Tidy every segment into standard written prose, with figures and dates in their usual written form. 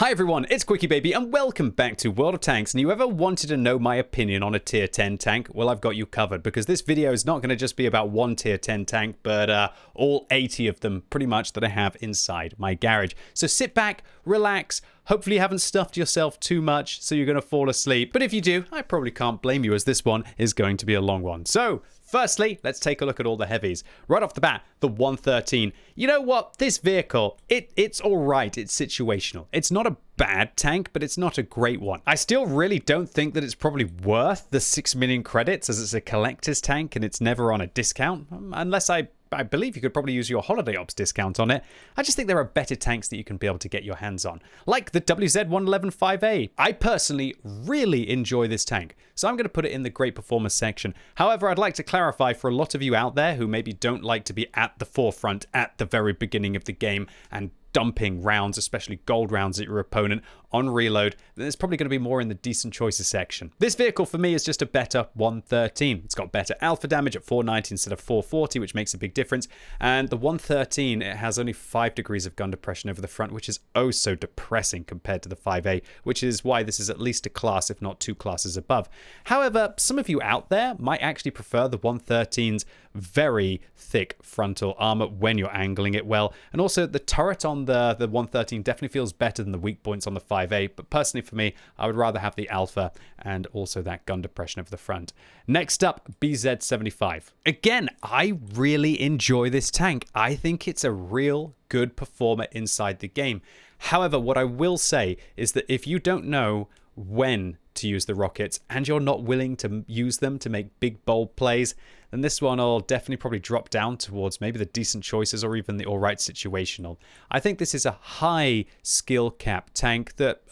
Hi everyone, it's QuickyBaby and welcome back to World of Tanks. And you ever wanted to know my opinion on a tier 10 tank? Well, I've got you covered because this video is not going to just be about one tier 10 tank, but all 80 of them pretty much that I have inside my garage. So sit back, relax, hopefully you haven't stuffed yourself too much so you're going to fall asleep. But if you do, I probably can't blame you as this one is going to be a long one. So firstly, let's take a look at all the heavies. Right off the bat, the 113. You know what? This vehicle, it's all right. It's situational. It's not a bad tank, but it's not a great one. I still really don't think that it's probably worth the 6 million credits as it's a collector's tank and it's never on a discount, unless I believe you could probably use your holiday ops discount on it. I just think there are better tanks that you can be able to get your hands on, like the WZ-111-5A. I personally really enjoy this tank, so I'm going to put it in the great performance section. However, I'd like to clarify for a lot of you out there who maybe don't like to be at the forefront at the very beginning of the game and dumping rounds, especially gold rounds at your opponent on reload, then it's probably going to be more in the decent choices section. This vehicle for me is just a better 113. It's got better alpha damage at 490 instead of 440, which makes a big difference. And the 113, it has only 5 degrees of gun depression over the front, which is oh so depressing compared to the 5A, which is why this is at least a class, if not 2 classes above. However, some of you out there might actually prefer the 113's very thick frontal armor when you're angling it well. And also the turret on the 113 definitely feels better than the weak points on the 5A, but personally for me, I would rather have the alpha and also that gun depression over the front. Next up, BZ-75. Again, I really enjoy this tank. I think it's a real good performer inside the game. However, what I will say is that if you don't know when to use the rockets and you're not willing to use them to make big bold plays, then this one will definitely probably drop down towards maybe the decent choices or even the alright situational. I think this is a high skill cap tank that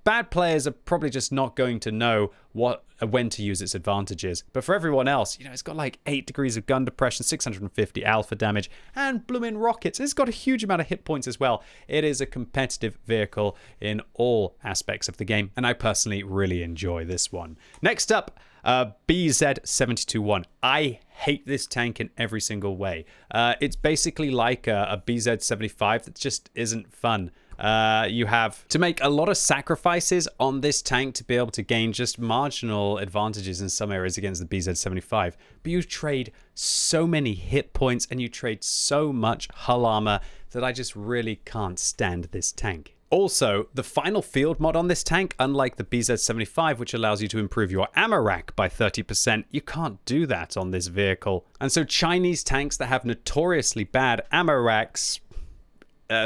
bad players are probably just not going to know when to use its advantages. But for everyone else, you know, it's got like 8 degrees of gun depression, 650 alpha damage, and bloomin' rockets. It's got a huge amount of hit points as well. It is a competitive vehicle in all aspects of the game, and I personally really enjoy this one. Next up, BZ-72-1. I hate this tank in every single way. It's basically like a BZ-75 that just isn't fun. You have to make a lot of sacrifices on this tank to be able to gain just marginal advantages in some areas against the BZ-75. But you trade so many hit points and you trade so much hull armor that I just really can't stand this tank. Also, the final field mod on this tank, unlike the BZ-75, which allows you to improve your ammo rack by 30%, you can't do that on this vehicle. And so Chinese tanks that have notoriously bad ammo racks,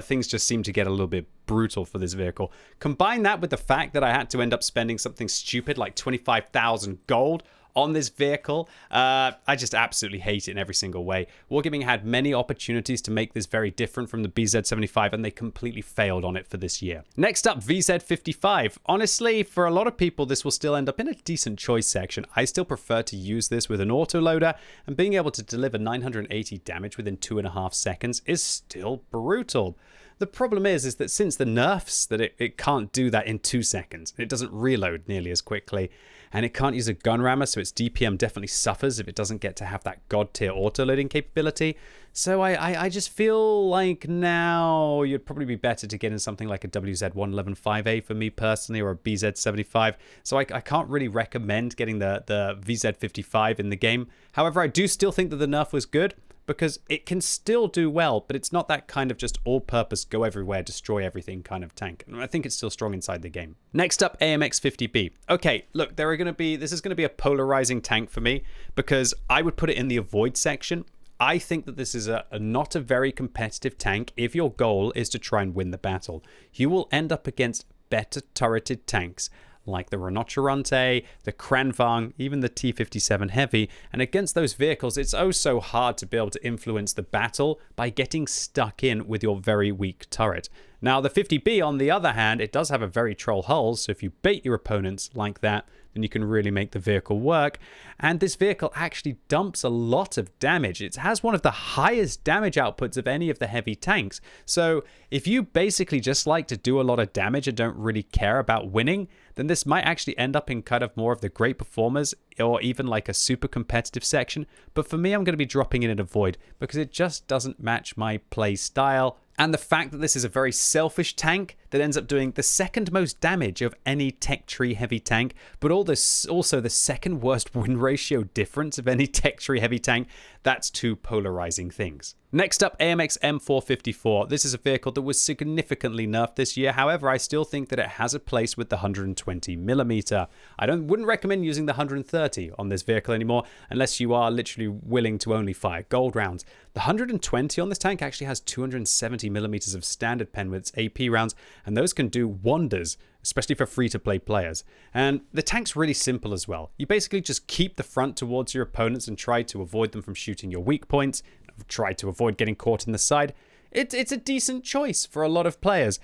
things just seem to get a little bit brutal for this vehicle. Combine that with the fact that I had to end up spending something stupid like 25,000 gold on this vehicle. I just absolutely hate it in every single way. Wargaming had many opportunities to make this very different from the BZ-75 and they completely failed on it for this year. Next up, VZ-55. Honestly, for a lot of people, this will still end up in a decent choice section. I still prefer to use this with an autoloader, and being able to deliver 980 damage within 2.5 seconds is still brutal. The problem is that since the nerfs that it can't do that in 2 seconds, it doesn't reload nearly as quickly, and it can't use a gun rammer, so its DPM definitely suffers if it doesn't get to have that god tier autoloading capability. So I just feel like now you'd probably be better to get in something like a WZ-111-5A for me personally, or a BZ-75. So I can't really recommend getting the VZ-55 in the game. However, I do still think that the nerf was good, because it can still do well, but it's not that kind of just all-purpose, go everywhere, destroy everything kind of tank. And I think it's still strong inside the game. Next up, AMX-50B. Okay, look, this is going to be a polarizing tank for me, because I would put it in the avoid section. I think that this is not a very competitive tank if your goal is to try and win the battle. You will end up against better turreted tanks, like the Rinoceronte, the Kranvang, even the T-57 Heavy, and against those vehicles, it's oh so hard to be able to influence the battle by getting stuck in with your very weak turret. Now, the 50B, on the other hand, it does have a very troll hull, so if you bait your opponents like that, then you can really make the vehicle work. And this vehicle actually dumps a lot of damage. It has one of the highest damage outputs of any of the heavy tanks. So if you basically just like to do a lot of damage and don't really care about winning, then this might actually end up in kind of more of the great performers or even like a super competitive section. But for me, I'm going to be dropping in at avoid because it just doesn't match my play style. And the fact that this is a very selfish tank that ends up doing the second most damage of any tech tree heavy tank, but also the second worst win ratio difference of any tech tree heavy tank. That's two polarizing things. Next up, AMX M454. This is a vehicle that was significantly nerfed this year. However, I still think that it has a place with the 120mm. I wouldn't recommend using the 130 on this vehicle anymore unless you are literally willing to only fire gold rounds. The 120 on this tank actually has 270mm of standard pen with its AP rounds, and those can do wonders, especially for free-to-play players. And the tank's really simple as well. You basically just keep the front towards your opponents and try to avoid them from shooting your weak points, try to avoid getting caught in the side. It's a decent choice for a lot of players.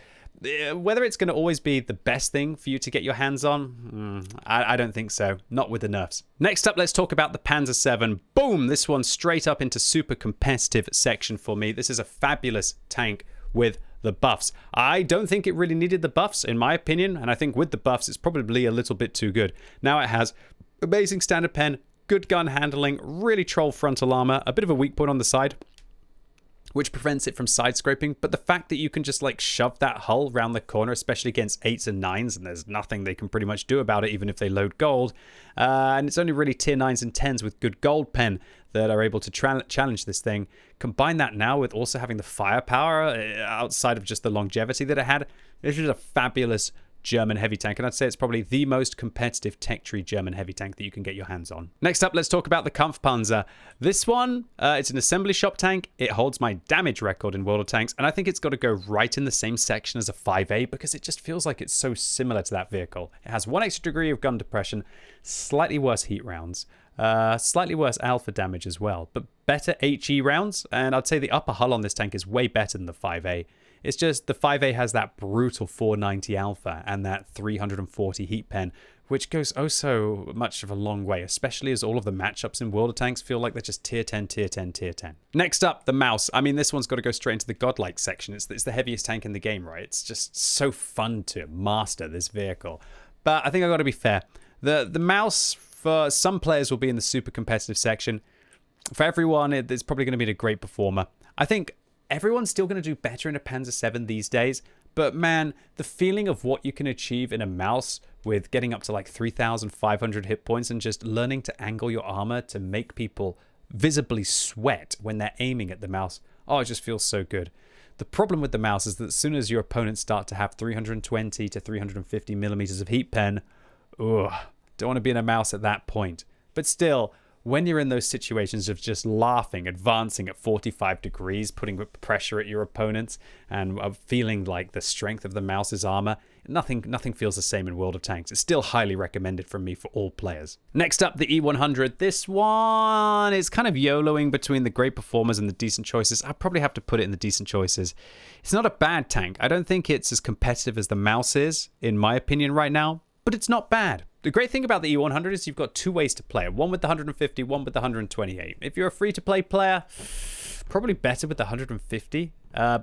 Whether it's going to always be the best thing for you to get your hands on, I don't think so. Not with the nerfs. Next up, let's talk about the Panzer 7. Boom! This one straight up into super competitive section for me. This is a fabulous tank with the buffs. I don't think it really needed the buffs, in my opinion, and I think with the buffs, it's probably a little bit too good. Now it has amazing standard pen, good gun handling, really troll frontal armor, a bit of a weak point on the side, which prevents it from side scraping. But the fact that you can just like shove that hull around the corner, especially against 8s and 9s, and there's nothing they can pretty much do about it, even if they load gold. And it's only really tier 9s and 10s with good gold pen that are able to challenge this thing. Combine that now with also having the firepower outside of just the longevity that it had. This is a fabulous German heavy tank, and I'd say it's probably the most competitive tech tree German heavy tank that you can get your hands on. Next up, let's talk about the Kampfpanzer. This one, it's an assembly shop tank. It holds my damage record in World of Tanks, and I think it's got to go right in the same section as a 5A because it just feels like it's so similar to that vehicle. It has 1 extra degree of gun depression, slightly worse heat rounds, slightly worse alpha damage as well, but better HE rounds, and I'd say the upper hull on this tank is way better than the 5A. It's just the 5A has that brutal 490 alpha and that 340 heat pen, which goes oh so much of a long way, especially as all of the matchups in World of Tanks feel like they're just tier 10, tier 10, tier 10. Next up, the mouse. I mean, this one's got to go straight into the godlike section. It's the heaviest tank in the game, right? It's just so fun to master this vehicle. But I think I've got to be fair. The mouse, for some players, will be in the super competitive section. For everyone, it's probably going to be a great performer. I think everyone's still going to do better in a Panzer 7 these days, but man, the feeling of what you can achieve in a mouse with getting up to like 3,500 hit points and just learning to angle your armor to make people visibly sweat when they're aiming at the mouse, oh, it just feels so good. The problem with the mouse is that as soon as your opponents start to have 320 to 350 millimeters of heat pen, don't want to be in a mouse at that point. But still, when you're in those situations of just laughing, advancing at 45 degrees, putting pressure at your opponents, and feeling like the strength of the mouse's armor, nothing feels the same in World of Tanks. It's still highly recommended from me for all players. Next up, the E100. This one is kind of YOLOing between the great performers and the decent choices. I probably have to put it in the decent choices. It's not a bad tank. I don't think it's as competitive as the mouse is, in my opinion right now, but it's not bad. The great thing about the E100 is you've got two ways to play it. One with the 150, one with the 128. If you're a free-to-play player, probably better with the 150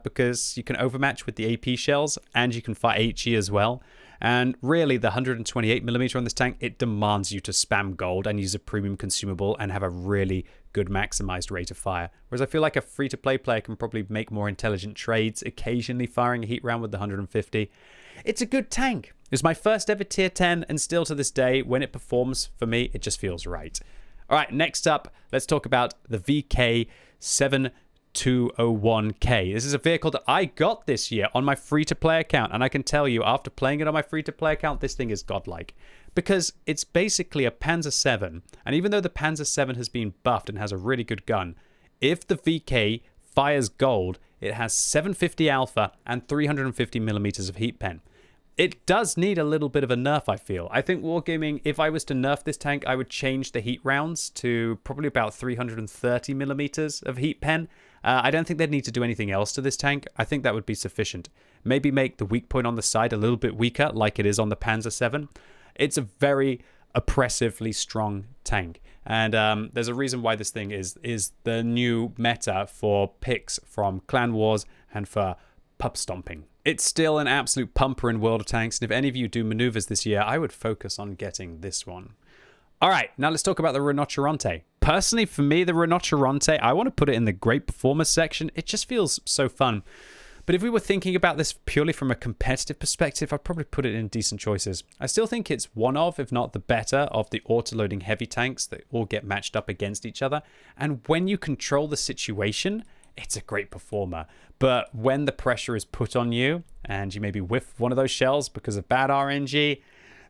because you can overmatch with the AP shells and you can fire HE as well. And really, the 128mm on this tank, it demands you to spam gold and use a premium consumable and have a really good maximized rate of fire. Whereas I feel like a free-to-play player can probably make more intelligent trades, occasionally firing a heat round with the 150. It's a good tank. It's my first ever tier 10, and still to this day, when it performs for me, it just feels right. All right, next up, let's talk about the VK7201K. This is a vehicle that I got this year on my free-to-play account, and I can tell you, after playing it on my free-to-play account, this thing is godlike. Because it's basically a Panzer 7, and even though the Panzer 7 has been buffed and has a really good gun, if the VK fires gold, it has 750 alpha and 350mm of heat pen. It does need a little bit of a nerf, I feel. I think Wargaming, if I was to nerf this tank, I would change the heat rounds to probably about 330mm of heat pen. I don't think they'd need to do anything else to this tank. I think that would be sufficient. Maybe make the weak point on the side a little bit weaker, like it is on the Panzer 7. It's a very oppressively strong tank. And there's a reason why this thing is the new meta for picks from Clan Wars and for pub stomping. It's still an absolute pumper in World of Tanks, and if any of you do maneuvers this year, I would focus on getting this one. All right, now let's talk about the Rinoceronte. Personally, for me, the Rinoceronte, I want to put it in the great performance section. It just feels so fun. But if we were thinking about this purely from a competitive perspective, I'd probably put it in decent choices. I still think it's one of, if not the better, of the auto-loading heavy tanks that all get matched up against each other. And when you control the situation, it's a great performer. But when the pressure is put on you, and you maybe whiff one of those shells because of bad RNG,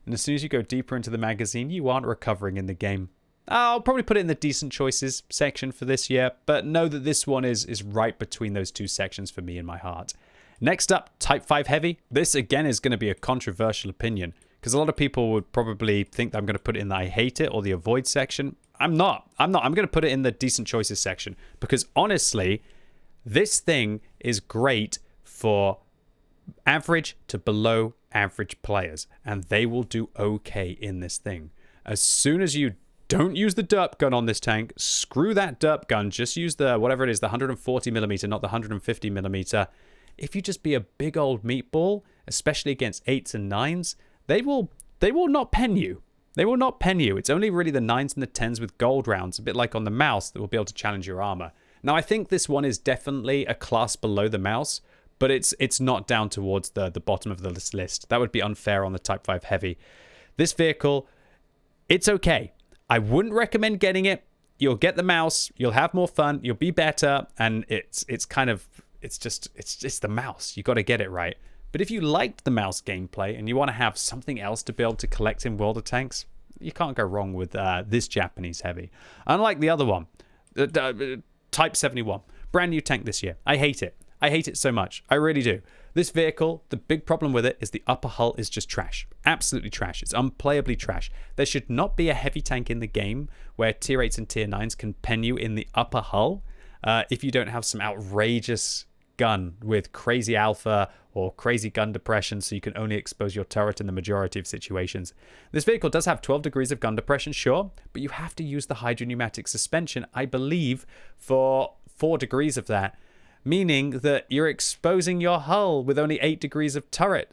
and as soon as you go deeper into the magazine, you aren't recovering in the game. I'll probably put it in the decent choices section for this year, but know that this one is right between those two sections for me in my heart. Next up, Type 5 Heavy. This again is going to be a controversial opinion because a lot of people would probably think that I'm going to put it in the I hate it or the avoid section. I'm not. I'm going to put it in the decent choices section because honestly, this thing is great for average to below average players, and they will do okay in this thing. As soon as you don't use the derp gun on this tank, screw that derp gun, just use the, whatever it is, the 140mm, not the 150mm. If you just be a big old meatball, especially against 8s and 9s, they will not pen you. They will not pen you. It's only really the 9s and the 10s with gold rounds, a bit like on the mouse, that will be able to challenge your armor. Now, I think this one is definitely a class below the mouse, but it's not down towards the bottom of this list. That would be unfair on the Type 5 Heavy. This vehicle, it's okay. I wouldn't recommend getting it. You'll get the mouse, you'll have more fun, you'll be better, and it's the mouse. You got to get it right. But if you liked the mouse gameplay and you want to have something else to be able to collect in World of Tanks, you can't go wrong with this Japanese Heavy. Unlike the other one, Type 71, brand new tank this year. I hate it. I hate it so much. I really do. This vehicle, the big problem with it is the upper hull is just trash. Absolutely trash. It's unplayably trash. There should not be a heavy tank in the game where tier 8s and tier 9s can pen you in the upper hull if you don't have some outrageous gun with crazy alpha or crazy gun depression so you can only expose your turret in the majority of situations. This vehicle does have 12 degrees of gun depression, sure, but you have to use the hydropneumatic suspension, I believe, for 4 degrees of that. Meaning that you're exposing your hull with only 8 degrees of turret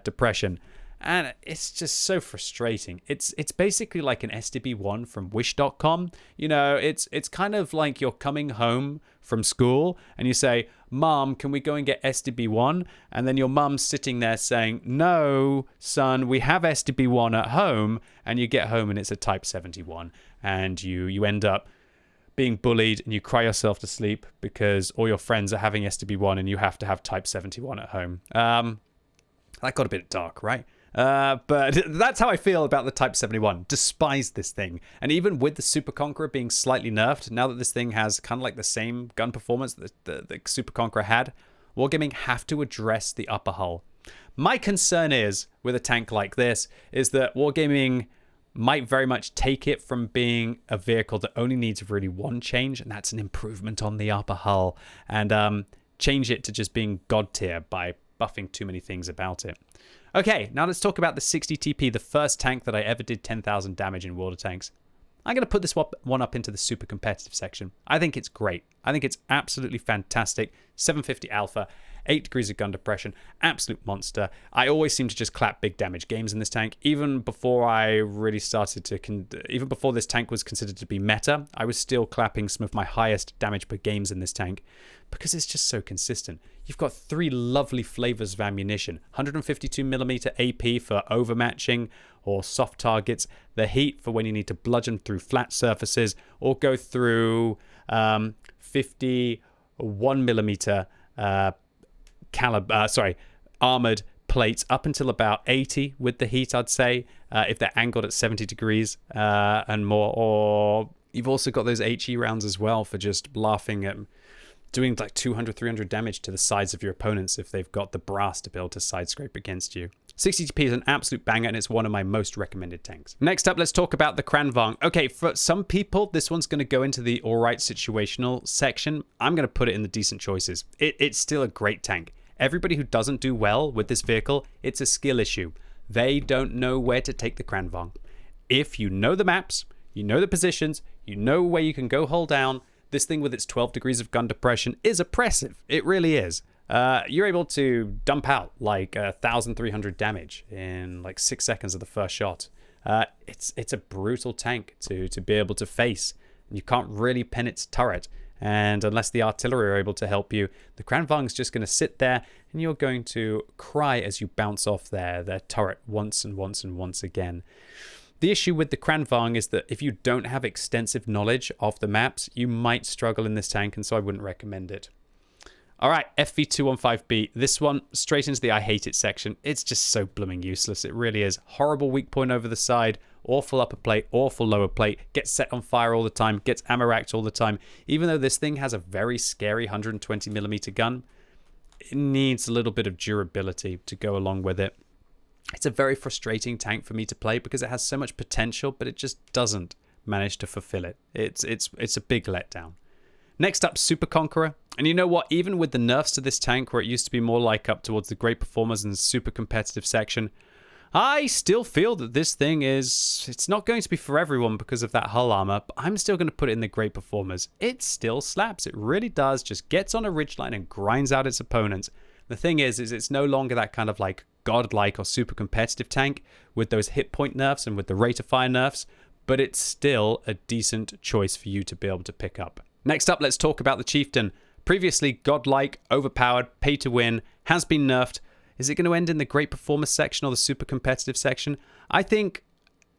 depression. And it's just so frustrating. It's basically like an SDB1 from Wish.com. You know, it's kind of like you're coming home from school and you say, Mom, can we go and get SDB1? And then your mum's sitting there saying, no, son, we have SDB1 at home. And you get home and it's a Type 71. And you end up being bullied and you cry yourself to sleep because all your friends are having SDB1 and you have to have Type 71 at home. That got a bit dark, right? But that's how I feel about the Type 71. Despise this thing. And even with the Super Conqueror being slightly nerfed, now that this thing has kind of like the same gun performance that the Super Conqueror had, Wargaming have to address the upper hull. My concern is, with a tank like this, is that Wargaming might very much take it from being a vehicle that only needs really one change, and that's an improvement on the upper hull, and change it to just being god tier by buffing too many things about it. Okay, now let's talk about the 60 TP, the first tank that I ever did 10,000 damage in World of Tanks. I'm going to put this one up into the super competitive section. I think it's great. I think it's absolutely fantastic. 750 alpha, 8 degrees of gun depression, absolute monster. I always seem to just clap big damage games in this tank. Even before I really started to, even before this tank was considered to be meta, I was still clapping some of my highest damage per games in this tank because it's just so consistent. You've got 3 lovely flavors of ammunition. 152mm AP for overmatching or soft targets. The heat for when you need to bludgeon through flat surfaces or go through 51mm armored plates up until about 80 with the heat, I'd say, if they're angled at 70 degrees and more. Or you've also got those HE rounds as well for just laughing at doing like 200, 300 damage to the sides of your opponents if they've got the brass to be able to side scrape against you. 60 TP is an absolute banger, and it's one of my most recommended tanks. Next up, let's talk about the Kranvang. Okay, for some people, this one's going to go into the alright situational section. I'm going to put it in the decent choices. It's still a great tank. Everybody who doesn't do well with this vehicle, it's a skill issue. They don't know where to take the Kranvang. If you know the maps, you know the positions, you know where you can go hold down, this thing with its 12 degrees of gun depression is oppressive. It really is. You're able to dump out like 1,300 damage in like 6 seconds of the first shot. It's a brutal tank to be able to face. You can't really pen its turret. And unless the artillery are able to help you, the Kranvang's just going to sit there and you're going to cry as you bounce off their turret once and once and once again. The issue with the Kranvang is that if you don't have extensive knowledge of the maps, you might struggle in this tank, and so I wouldn't recommend it. All right, FV215B. This one, straight into the I hate it section. It's just so blooming useless. It really is. Horrible weak point over the side. Awful upper plate. Awful lower plate. Gets set on fire all the time. Gets ammo racked all the time. Even though this thing has a very scary 120mm gun, it needs a little bit of durability to go along with it. It's a very frustrating tank for me to play because it has so much potential, but it just doesn't manage to fulfill it. It's a big letdown. Next up, Super Conqueror. And you know what? Even with the nerfs to this tank, where it used to be more like up towards the great performers and super competitive section, I still feel that this thing it's not going to be for everyone because of that hull armor, but I'm still going to put it in the great performers. It still slaps. It really does. Just gets on a ridgeline and grinds out its opponents. The thing is it's no longer that kind of like godlike or super competitive tank with those hit point nerfs and with the rate of fire nerfs, but it's still a decent choice for you to be able to pick up. Next up, let's talk about the Chieftain. Previously godlike, overpowered, pay to win, has been nerfed. Is it going to end in the great performance section or the super competitive section? I think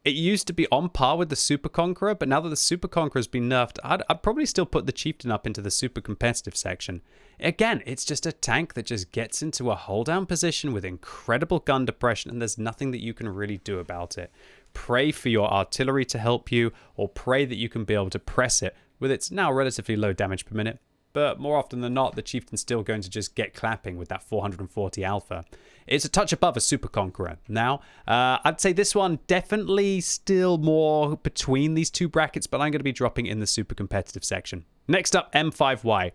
it used to be on par with the Super Conqueror, but now that the Super Conqueror has been nerfed, I'd probably still put the Chieftain up into the super competitive section. Again, it's just a tank that just gets into a hold down position with incredible gun depression, and there's nothing that you can really do about it. Pray for your artillery to help you, or pray that you can be able to press it with its now relatively low damage per minute. But more often than not, the Chieftain's still going to just get clapping with that 440 alpha. It's a touch above a Super Conqueror. Now, I'd say this one definitely still more between these two brackets, but I'm going to be dropping in the super competitive section. Next up, M5Y.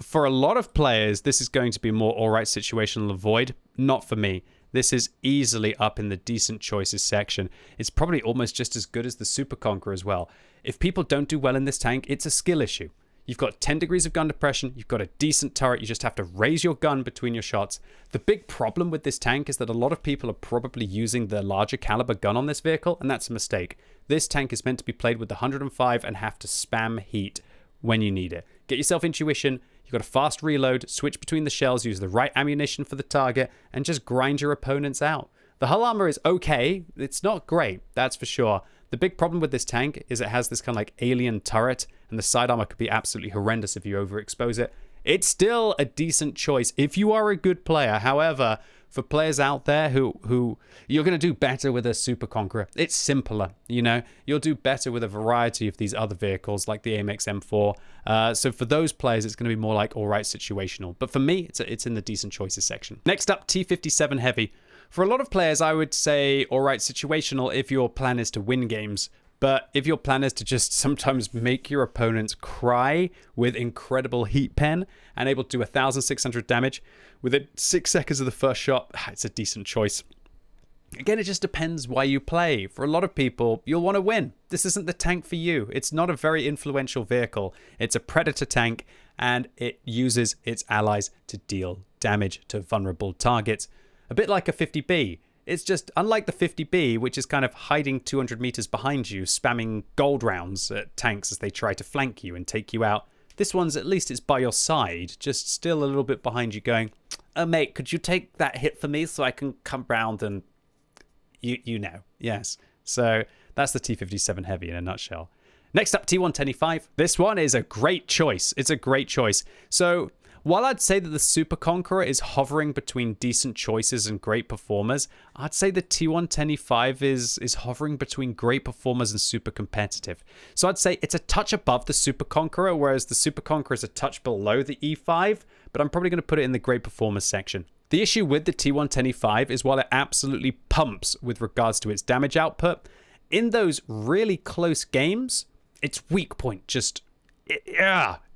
For a lot of players, this is going to be more alright situational avoid. Not for me. This is easily up in the decent choices section. It's probably almost just as good as the Super Conqueror as well. If people don't do well in this tank, it's a skill issue. You've got 10 degrees of gun depression, you've got a decent turret, you just have to raise your gun between your shots. The big problem with this tank is that a lot of people are probably using the larger caliber gun on this vehicle, and that's a mistake. This tank is meant to be played with the 105 and have to spam heat when you need it. Get yourself intuition, you've got a fast reload, switch between the shells, use the right ammunition for the target, and just grind your opponents out. The hull armor is okay, it's not great, that's for sure. The big problem with this tank is it has this kind of like alien turret, and the side armor could be absolutely horrendous if you overexpose it. It's still a decent choice if you are a good player. However, for players out there who you're going to do better with a Super Conqueror. It's simpler, you know. You'll do better with a variety of these other vehicles like the AMX M4. So for those players, it's going to be more like all right situational. But for me, it's in the decent choices section. Next up, T57 Heavy. For a lot of players, I would say all right situational if your plan is to win games. But if your plan is to just sometimes make your opponents cry with incredible heat pen and able to do 1,600 damage within 6 seconds of the first shot, it's a decent choice. Again, it just depends why you play. For a lot of people, you'll want to win. This isn't the tank for you. It's not a very influential vehicle. It's a predator tank, and it uses its allies to deal damage to vulnerable targets. A bit like a 50B. It's just, unlike the 50B, which is kind of hiding 200 meters behind you, spamming gold rounds at tanks as they try to flank you and take you out. This one's, at least it's by your side, just still a little bit behind you going, oh mate, could you take that hit for me so I can come round and... You know, yes. So that's the T57 Heavy in a nutshell. Next up, T125. This one is a great choice. It's a great choice. So while I'd say that the Super Conqueror is hovering between decent choices and great performers, I'd say the T125 is hovering between great performers and super competitive. So I'd say it's a touch above the Super Conqueror, whereas the Super Conqueror is a touch below the E5, but I'm probably going to put it in the great performers section. The issue with the T125 is while it absolutely pumps with regards to its damage output, in those really close games, its weak point just...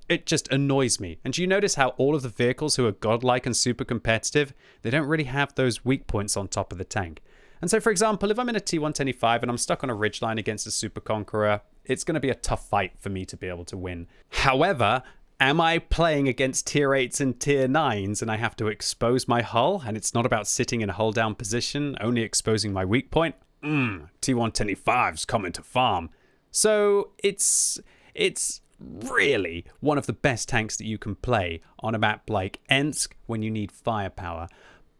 It just annoys me. And do you notice how all of the vehicles who are godlike and super competitive, they don't really have those weak points on top of the tank. And so, for example, if I'm in a T125 and I'm stuck on a ridgeline against a Super Conqueror, it's going to be a tough fight for me to be able to win. However, am I playing against tier 8s and tier 9s and I have to expose my hull and it's not about sitting in a hull down position, only exposing my weak point? T125's coming to farm. So it's really one of the best tanks that you can play on a map like Ensk when you need firepower.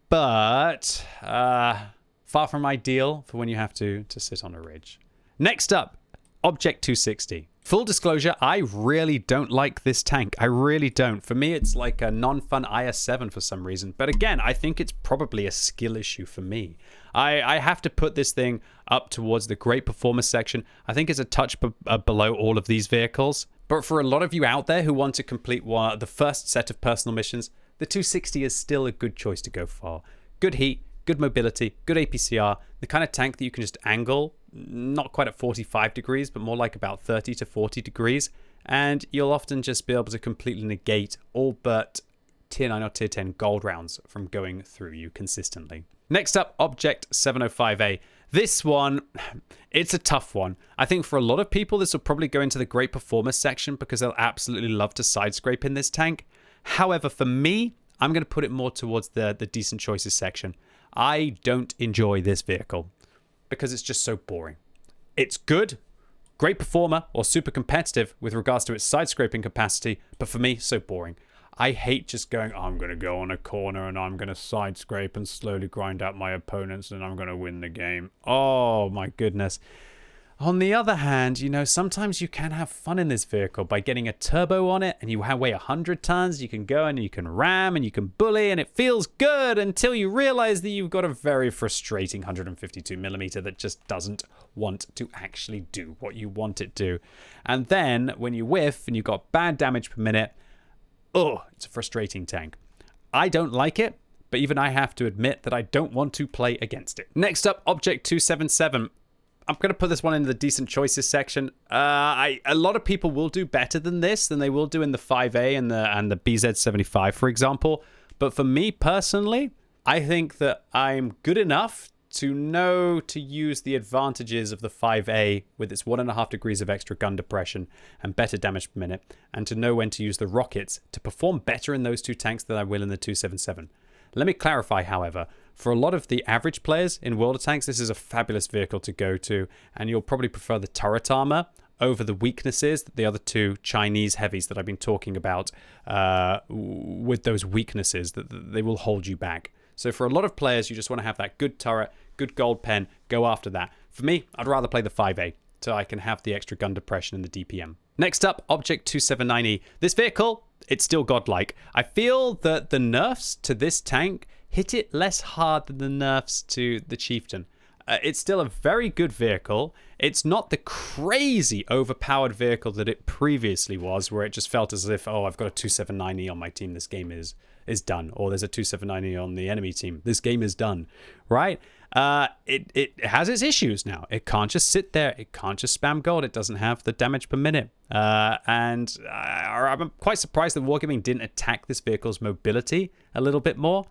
But far from ideal for when you have to sit on a ridge. Next up, Object 260. Full disclosure, I really don't like this tank. I really don't. For me, it's like a non-fun IS-7 for some reason. But again, I think it's probably a skill issue for me. I have to put this thing up towards the great performance section. I think it's a touch below all of these vehicles. But for a lot of you out there who want to complete the first set of personal missions, the 260 is still a good choice to go for. Good heat, good mobility, good APCR, the kind of tank that you can just angle, not quite at 45 degrees, but more like about 30 to 40 degrees. And you'll often just be able to completely negate all but tier 9 or tier 10 gold rounds from going through you consistently. Next up, Object 705A. This one, it's a tough one. I think for a lot of people, this will probably go into the great performance section because they'll absolutely love to side scrape in this tank. However, for me, I'm going to put it more towards the decent choices section. I don't enjoy this vehicle because it's just so boring. It's good, great performer, or super competitive with regards to its side scraping capacity, but for me, so boring. I hate just going, I'm going to go on a corner and I'm going to side scrape and slowly grind out my opponents and I'm going to win the game. Oh my goodness. On the other hand, you know, sometimes you can have fun in this vehicle by getting a turbo on it and you weigh 100 tons. You can go and you can ram and you can bully and it feels good until you realize that you've got a very frustrating 152mm that just doesn't want to actually do what you want it to. And then when you whiff and you've got bad damage per minute, oh, it's a frustrating tank. I don't like it, but even I have to admit that I don't want to play against it. Next up, Object 277. I'm going to put this one in the decent choices section. A lot of people will do better than this than they will do in the 5A and the BZ75, for example. But for me personally, I think that I'm good enough to know to use the advantages of the 5A with its 1.5 degrees of extra gun depression and better damage per minute, and to know when to use the rockets to perform better in those two tanks than I will in the 277. Let me clarify, however, for a lot of the average players in World of Tanks, this is a fabulous vehicle to go to, and you'll probably prefer the turret armor over the weaknesses that the other two Chinese heavies that I've been talking about with those weaknesses that they will hold you back. So for a lot of players, you just want to have that good turret, good gold pen, go after that. For me, I'd rather play the 5A so I can have the extra gun depression and the DPM. Next up, Object 279E. This vehicle, it's still godlike. I feel that the nerfs to this tank hit it less hard than the nerfs to the Chieftain. It's still a very good vehicle. It's not the crazy overpowered vehicle that it previously was, where it just felt as if, oh, I've got a 279E on my team, this game is done. Or there's a 279E on the enemy team, this game is done, right? It has its issues now. It can't just sit there. It can't just spam gold. It doesn't have the damage per minute. And I'm quite surprised that Wargaming didn't attack this vehicle's mobility a little bit more.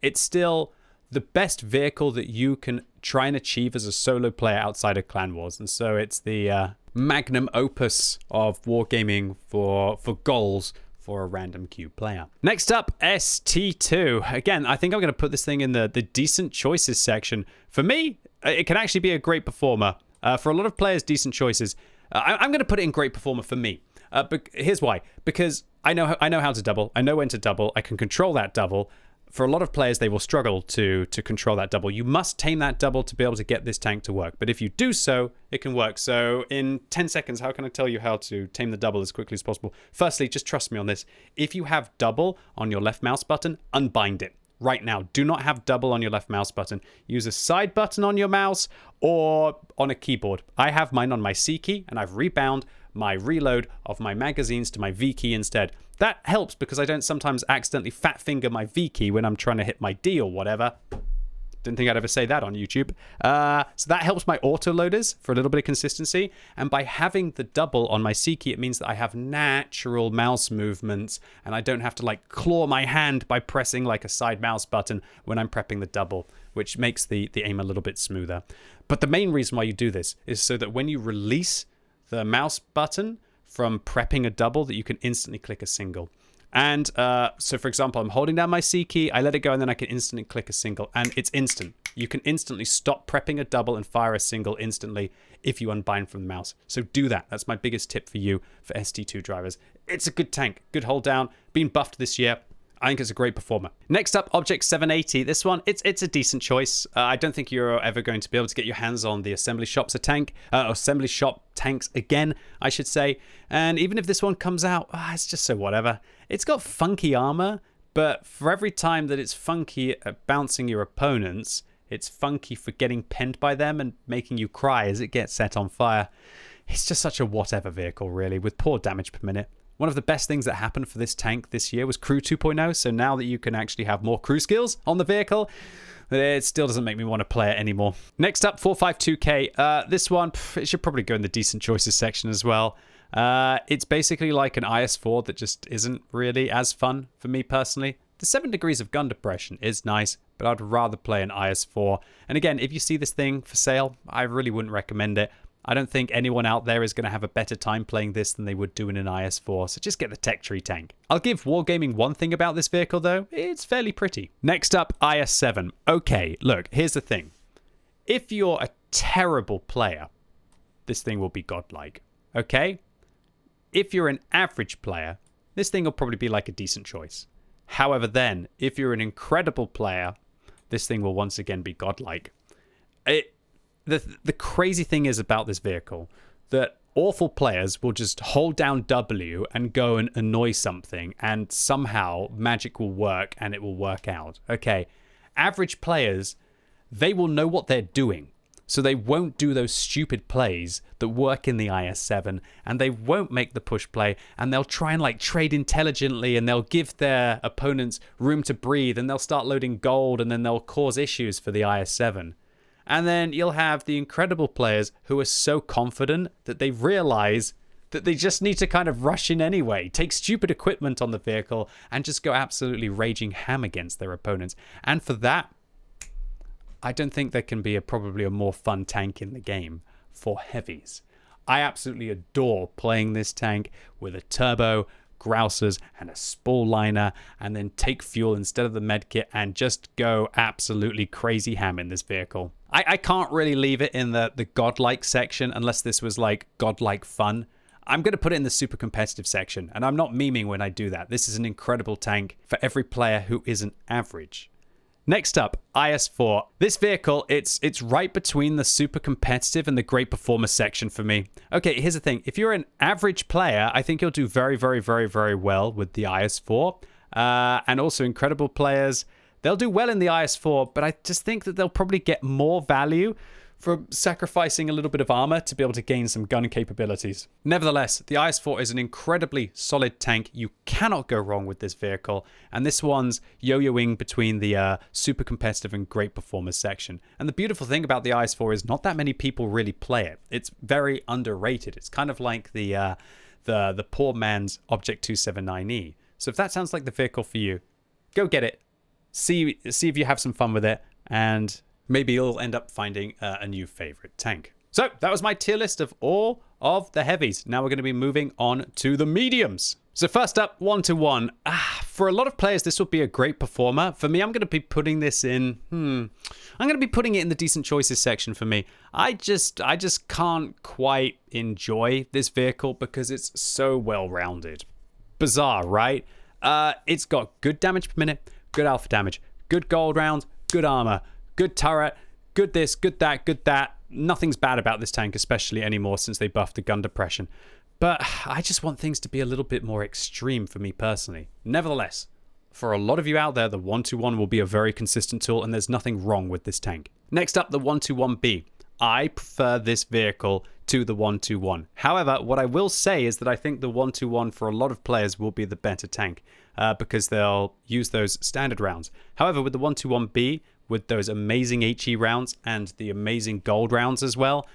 It's still the best vehicle that you can try and achieve as a solo player outside of Clan Wars. And so it's the magnum opus of Wargaming for goals for a random queue player. Next up, ST2. Again, I think I'm going to put this thing in the decent choices section. For me, it can actually be a great performer. For a lot of players, decent choices. I'm going to put it in great performer for me. But here's why. Because I know how to double. I know when to double. I can control that double. For a lot of players, they will struggle to control that double. You must tame that double to be able to get this tank to work. But if you do so, it can work. So in 10 seconds, how can I tell you how to tame the double as quickly as possible? Firstly, just trust me on this. If you have double on your left mouse button, unbind it. Right now, do not have double on your left mouse button. Use a side button on your mouse or on a keyboard. I have mine on my C key, and I've rebound my reload of my magazines to my V key instead. That helps because I don't sometimes accidentally fat finger my V key when I'm trying to hit my D or whatever. Didn't think I'd ever say that on YouTube. So that helps my auto loaders for a little bit of consistency. And by having the double on my C key, it means that I have natural mouse movements and I don't have to like claw my hand by pressing like a side mouse button when I'm prepping the double, which makes the aim a little bit smoother. But the main reason why you do this is so that when you release the mouse button from prepping a double, that you can instantly click a single. And so for example, I'm holding down my C key, I let it go, and then I can instantly click a single, and it's instant. you can instantly stop prepping a double and fire a single instantly if you unbind from the mouse. So do that. That's my biggest tip for you for ST2 drivers. It's a good tank, good hold down, been buffed this year. I think it's a great performer. Next up, Object 780. This one, it's a decent choice. I don't think you're ever going to be able to get your hands on the assembly shop tanks again, I should say. And even if this one comes out, it's just so whatever. It's got funky armor, but for every time that it's funky at bouncing your opponents, it's funky for getting penned by them and making you cry as it gets set on fire. It's just such a whatever vehicle, really, with poor damage per minute. One of the best things that happened for this tank this year was Crew 2.0, so now that you can actually have more crew skills on the vehicle, it still doesn't make me want to play it anymore. Next up, 452K. This one, it should probably go in the decent choices section as well. It's basically like an IS-4 that just isn't really as fun for me personally. The 7 degrees of gun depression is nice, but I'd rather play an IS-4. And again, if you see this thing for sale, I really wouldn't recommend it. I don't think anyone out there is going to have a better time playing this than they would do in an IS-4, so just get the Tech Tree tank. I'll give Wargaming one thing about this vehicle though, it's fairly pretty. Next up, IS-7. Okay, look, here's the thing. If you're a terrible player, this thing will be godlike, okay? If you're an average player, this thing will probably be like a decent choice. However then, if you're an incredible player, this thing will once again be godlike. The crazy thing is about this vehicle that awful players will just hold down W and go and annoy something, and somehow magic will work and it will work out. Okay, average players, they will know what they're doing. So they won't do those stupid plays that work in the IS-7, and they won't make the push play, and they'll try and like trade intelligently, and they'll give their opponents room to breathe, and they'll start loading gold, and then they'll cause issues for the IS-7. And then you'll have the incredible players who are so confident that they realize that they just need to kind of rush in anyway, take stupid equipment on the vehicle, and just go absolutely raging ham against their opponents. And for that, I don't think there can be probably a more fun tank in the game for Heavies. I absolutely adore playing this tank with a turbo, grousers, and a spool liner, and then take fuel instead of the medkit and just go absolutely crazy ham in this vehicle. I can't really leave it in the godlike section unless this was like godlike fun. I'm going to put it in the super competitive section, and I'm not memeing when I do that. This is an incredible tank for every player who isn't average. Next up, IS-4. This vehicle, it's right between the super competitive and the great performer section for me. Okay, here's the thing. If you're an average player, I think you'll do very, very, very, very well with the IS-4. And also incredible players, they'll do well in the IS-4, but I just think that they'll probably get more value for sacrificing a little bit of armor to be able to gain some gun capabilities. Nevertheless, the IS-4 is an incredibly solid tank. You cannot go wrong with this vehicle, and this one's yo-yoing between the super competitive and great performers section. And the beautiful thing about the IS-4 is not that many people really play it. It's very underrated. It's kind of like the poor man's Object 279E. So if that sounds like the vehicle for you, go get it. See if you have some fun with it, and maybe you'll end up finding a new favorite tank. So that was my tier list of all of the heavies. Now we're going to be moving on to the mediums. So first up, 1-1. For a lot of players, this would be a great performer. For me, I'm going to be putting this in, I'm going to be putting it in the decent choices section for me. I just can't quite enjoy this vehicle because it's so well-rounded. Bizarre, right? It's got good damage per minute, good alpha damage, good gold rounds, good armor, good turret, good this, good that, good that. Nothing's bad about this tank, especially anymore since they buffed the gun depression. But I just want things to be a little bit more extreme for me personally. Nevertheless, for a lot of you out there, the 1-1 will be a very consistent tool, and there's nothing wrong with this tank. Next up, the 1-1B. I prefer this vehicle to the 1-1. However, what I will say is that I think the 1-1 for a lot of players will be the better tank because they'll use those standard rounds. However, with the 1-1B, with those amazing HE rounds and the amazing gold rounds as well,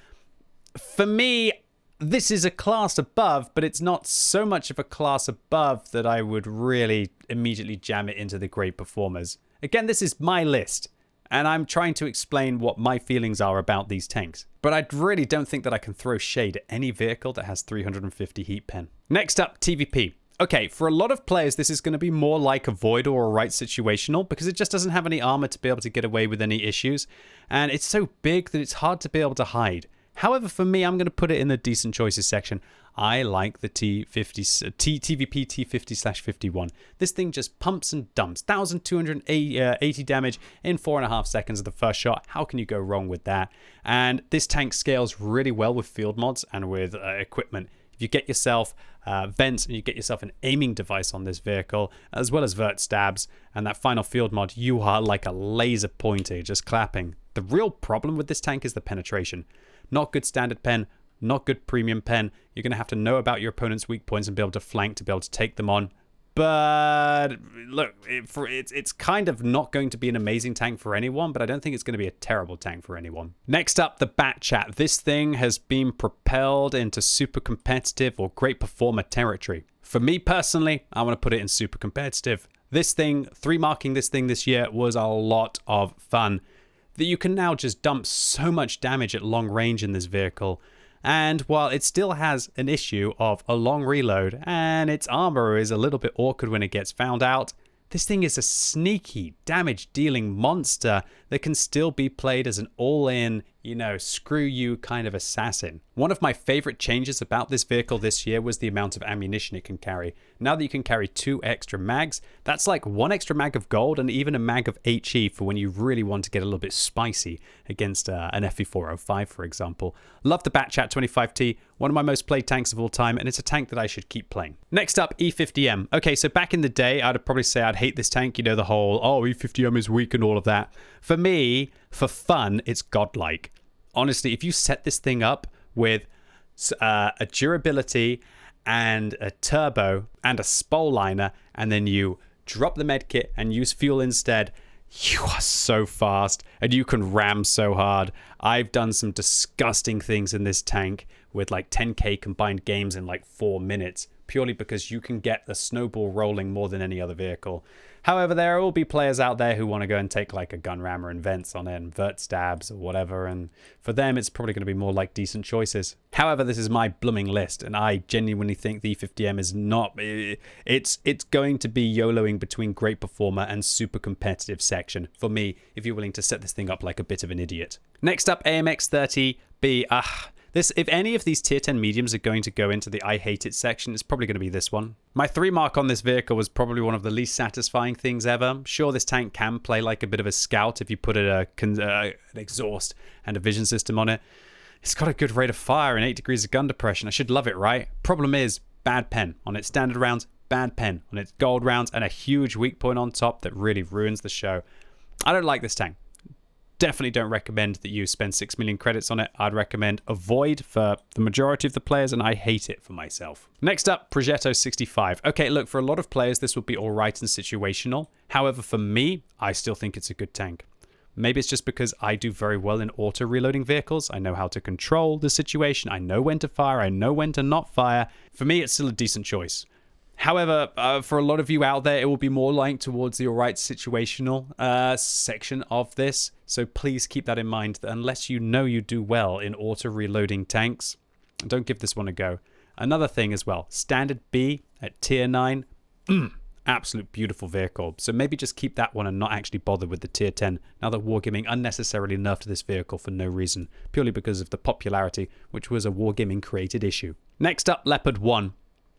for me, this is a class above, but it's not so much of a class above that I would really immediately jam it into the great performers. Again, this is my list, and I'm trying to explain what my feelings are about these tanks. But I really don't think that I can throw shade at any vehicle that has 350 heat pen. Next up, TVP. Okay, for a lot of players, this is going to be more like a Void or a Right situational because it just doesn't have any armor to be able to get away with any issues. And it's so big that it's hard to be able to hide. However, for me, I'm going to put it in the decent choices section. I like the TVP T50/51. This thing just pumps and dumps. 1,280 damage in 4.5 seconds of the first shot. How can you go wrong with that? And this tank scales really well with field mods and with equipment. If you get yourself vents and you get yourself an aiming device on this vehicle, as well as vert stabs and that final field mod, you are like a laser pointer just clapping. The real problem with this tank is the penetration. Not good standard pen, not good premium pen. You're going to have to know about your opponent's weak points and be able to flank to be able to take them on. But look, it's kind of not going to be an amazing tank for anyone, but I don't think it's going to be a terrible tank for anyone. Next up, the Bat Chat. This thing has been propelled into super competitive or great performer territory. For me personally, I want to put it in super competitive. This thing, 3-marking this thing this year was a lot of fun. That you can now just dump so much damage at long range in this vehicle. And while it still has an issue of a long reload and its armor is a little bit awkward when it gets found out, this thing is a sneaky damage dealing monster that can still be played as an all-in, you know, screw you kind of assassin. One of my favorite changes about this vehicle this year was the amount of ammunition it can carry. Now that you can carry 2 extra mags, that's like 1 extra mag of gold and even a mag of HE for when you really want to get a little bit spicy against an FE405, for example. Love the Bat Chat 25T, one of my most played tanks of all time, and it's a tank that I should keep playing. Next up, E50M. Okay, so back in the day, I'd probably say I'd hate this tank, you know, the whole, oh, E50M is weak and all of that. For me, for fun, it's godlike. Honestly, if you set this thing up with a durability and a turbo and a spole liner, and then you drop the med kit and use fuel instead, you are so fast and you can ram so hard. I've done some disgusting things in this tank with like 10k combined games in like 4 minutes, purely because you can get the snowball rolling more than any other vehicle. However, there will be players out there who want to go and take like a gun rammer and vents on it and vert stabs or whatever, and for them it's probably going to be more like decent choices. However, this is my blooming list, and I genuinely think the E50M is not, it's going to be YOLOing between great performer and super competitive section for me, if you're willing to set this thing up like a bit of an idiot. Next up, AMX-30B. This, if any of these tier 10 mediums are going to go into the I hate it section, it's probably going to be this one. My 3-mark on this vehicle was probably one of the least satisfying things ever. Sure, this tank can play like a bit of a scout if you put an exhaust and a vision system on it. It's got a good rate of fire and 8 degrees of gun depression. I should love it, right? Problem is, bad pen. On its standard rounds, bad pen. On its gold rounds, and a huge weak point on top that really ruins the show. I don't like this tank. Definitely don't recommend that you spend 6 million credits on it. I'd recommend Avoid for the majority of the players, and I hate it for myself. Next up, Progetto 65. Okay, look, for a lot of players, this would be all right and situational. However, for me, I still think it's a good tank. Maybe it's just because I do very well in auto-reloading vehicles. I know how to control the situation. I know when to fire. I know when to not fire. For me, it's still a decent choice. However, for a lot of you out there, it will be more lying towards the alright situational section of this. So please keep that in mind, that unless you know you do well in auto-reloading tanks, don't give this one a go. Another thing as well, standard B at tier 9, absolute beautiful vehicle. So maybe just keep that one and not actually bother with the tier 10, now that Wargaming unnecessarily nerfed this vehicle for no reason, purely because of the popularity, which was a Wargaming created issue. Next up, Leopard 1.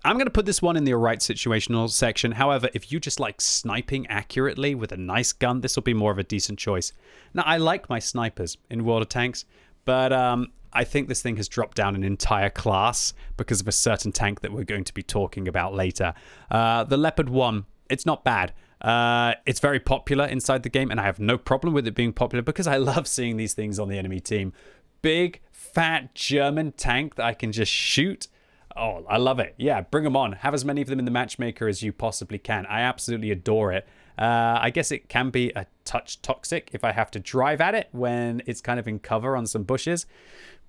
I'm going to put this one in the alright situational section. However, if you just like sniping accurately with a nice gun, this will be more of a decent choice. Now, I like my snipers in World of Tanks, but I think this thing has dropped down an entire class because of a certain tank that we're going to be talking about later. The Leopard 1, it's not bad. It's very popular inside the game, and I have no problem with it being popular because I love seeing these things on the enemy team. Big, fat German tank that I can just shoot. Oh, I love it. Yeah, bring them on. Have as many of them in the matchmaker as you possibly can. I absolutely adore it. I guess it can be a touch toxic if I have to drive at it when it's kind of in cover on some bushes.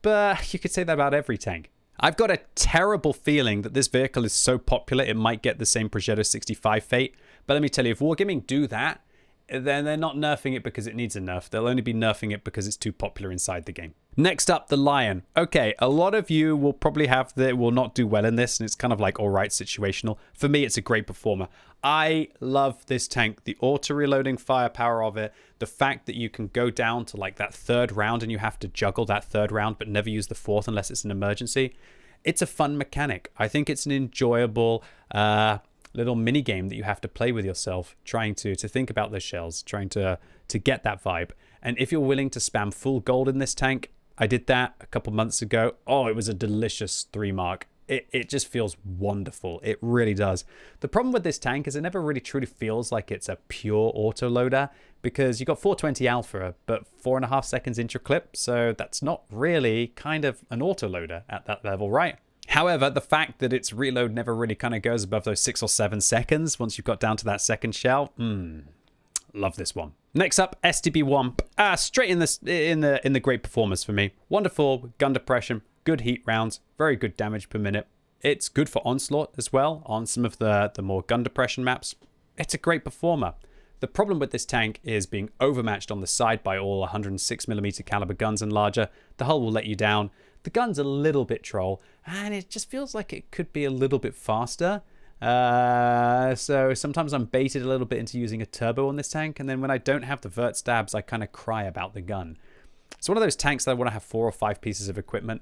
But you could say that about every tank. I've got a terrible feeling that this vehicle is so popular it might get the same Progetto 65 fate. But let me tell you, if Wargaming do that, then they're not nerfing it because it needs a nerf. They'll only be nerfing it because it's too popular inside the game. Next up, the Lion. Okay, a lot of you will probably will not do well in this, and it's kind of like all right, situational. For me, it's a great performer. I love this tank, the auto-reloading firepower of it, the fact that you can go down to like that third round and you have to juggle that third round but never use the fourth unless it's an emergency. It's a fun mechanic. I think it's an enjoyable little mini game that you have to play with yourself, trying to think about those shells, trying to get that vibe. And if you're willing to spam full gold in this tank, I did that a couple months ago. Oh, it was a delicious 3-mark. It just feels wonderful. It really does. The problem with this tank is it never really truly feels like it's a pure autoloader, because you got 420 alpha, but 4.5 seconds intra clip. So that's not really kind of an autoloader at that level, right? However, the fact that its reload never really kind of goes above those 6 or 7 seconds once you've got down to that second shell, love this one. Next up, STB1. Straight in the great performers for me. Wonderful gun depression, good heat rounds, very good damage per minute. It's good for onslaught as well on some of the more gun depression maps. It's a great performer. The problem with this tank is being overmatched on the side by all 106mm caliber guns and larger. The hull will let you down. The gun's a little bit troll, and it just feels like it could be a little bit faster. So sometimes I'm baited a little bit into using a turbo on this tank, and then when I don't have the vert stabs, I kind of cry about the gun. It's one of those tanks that I want to have 4 or 5 pieces of equipment,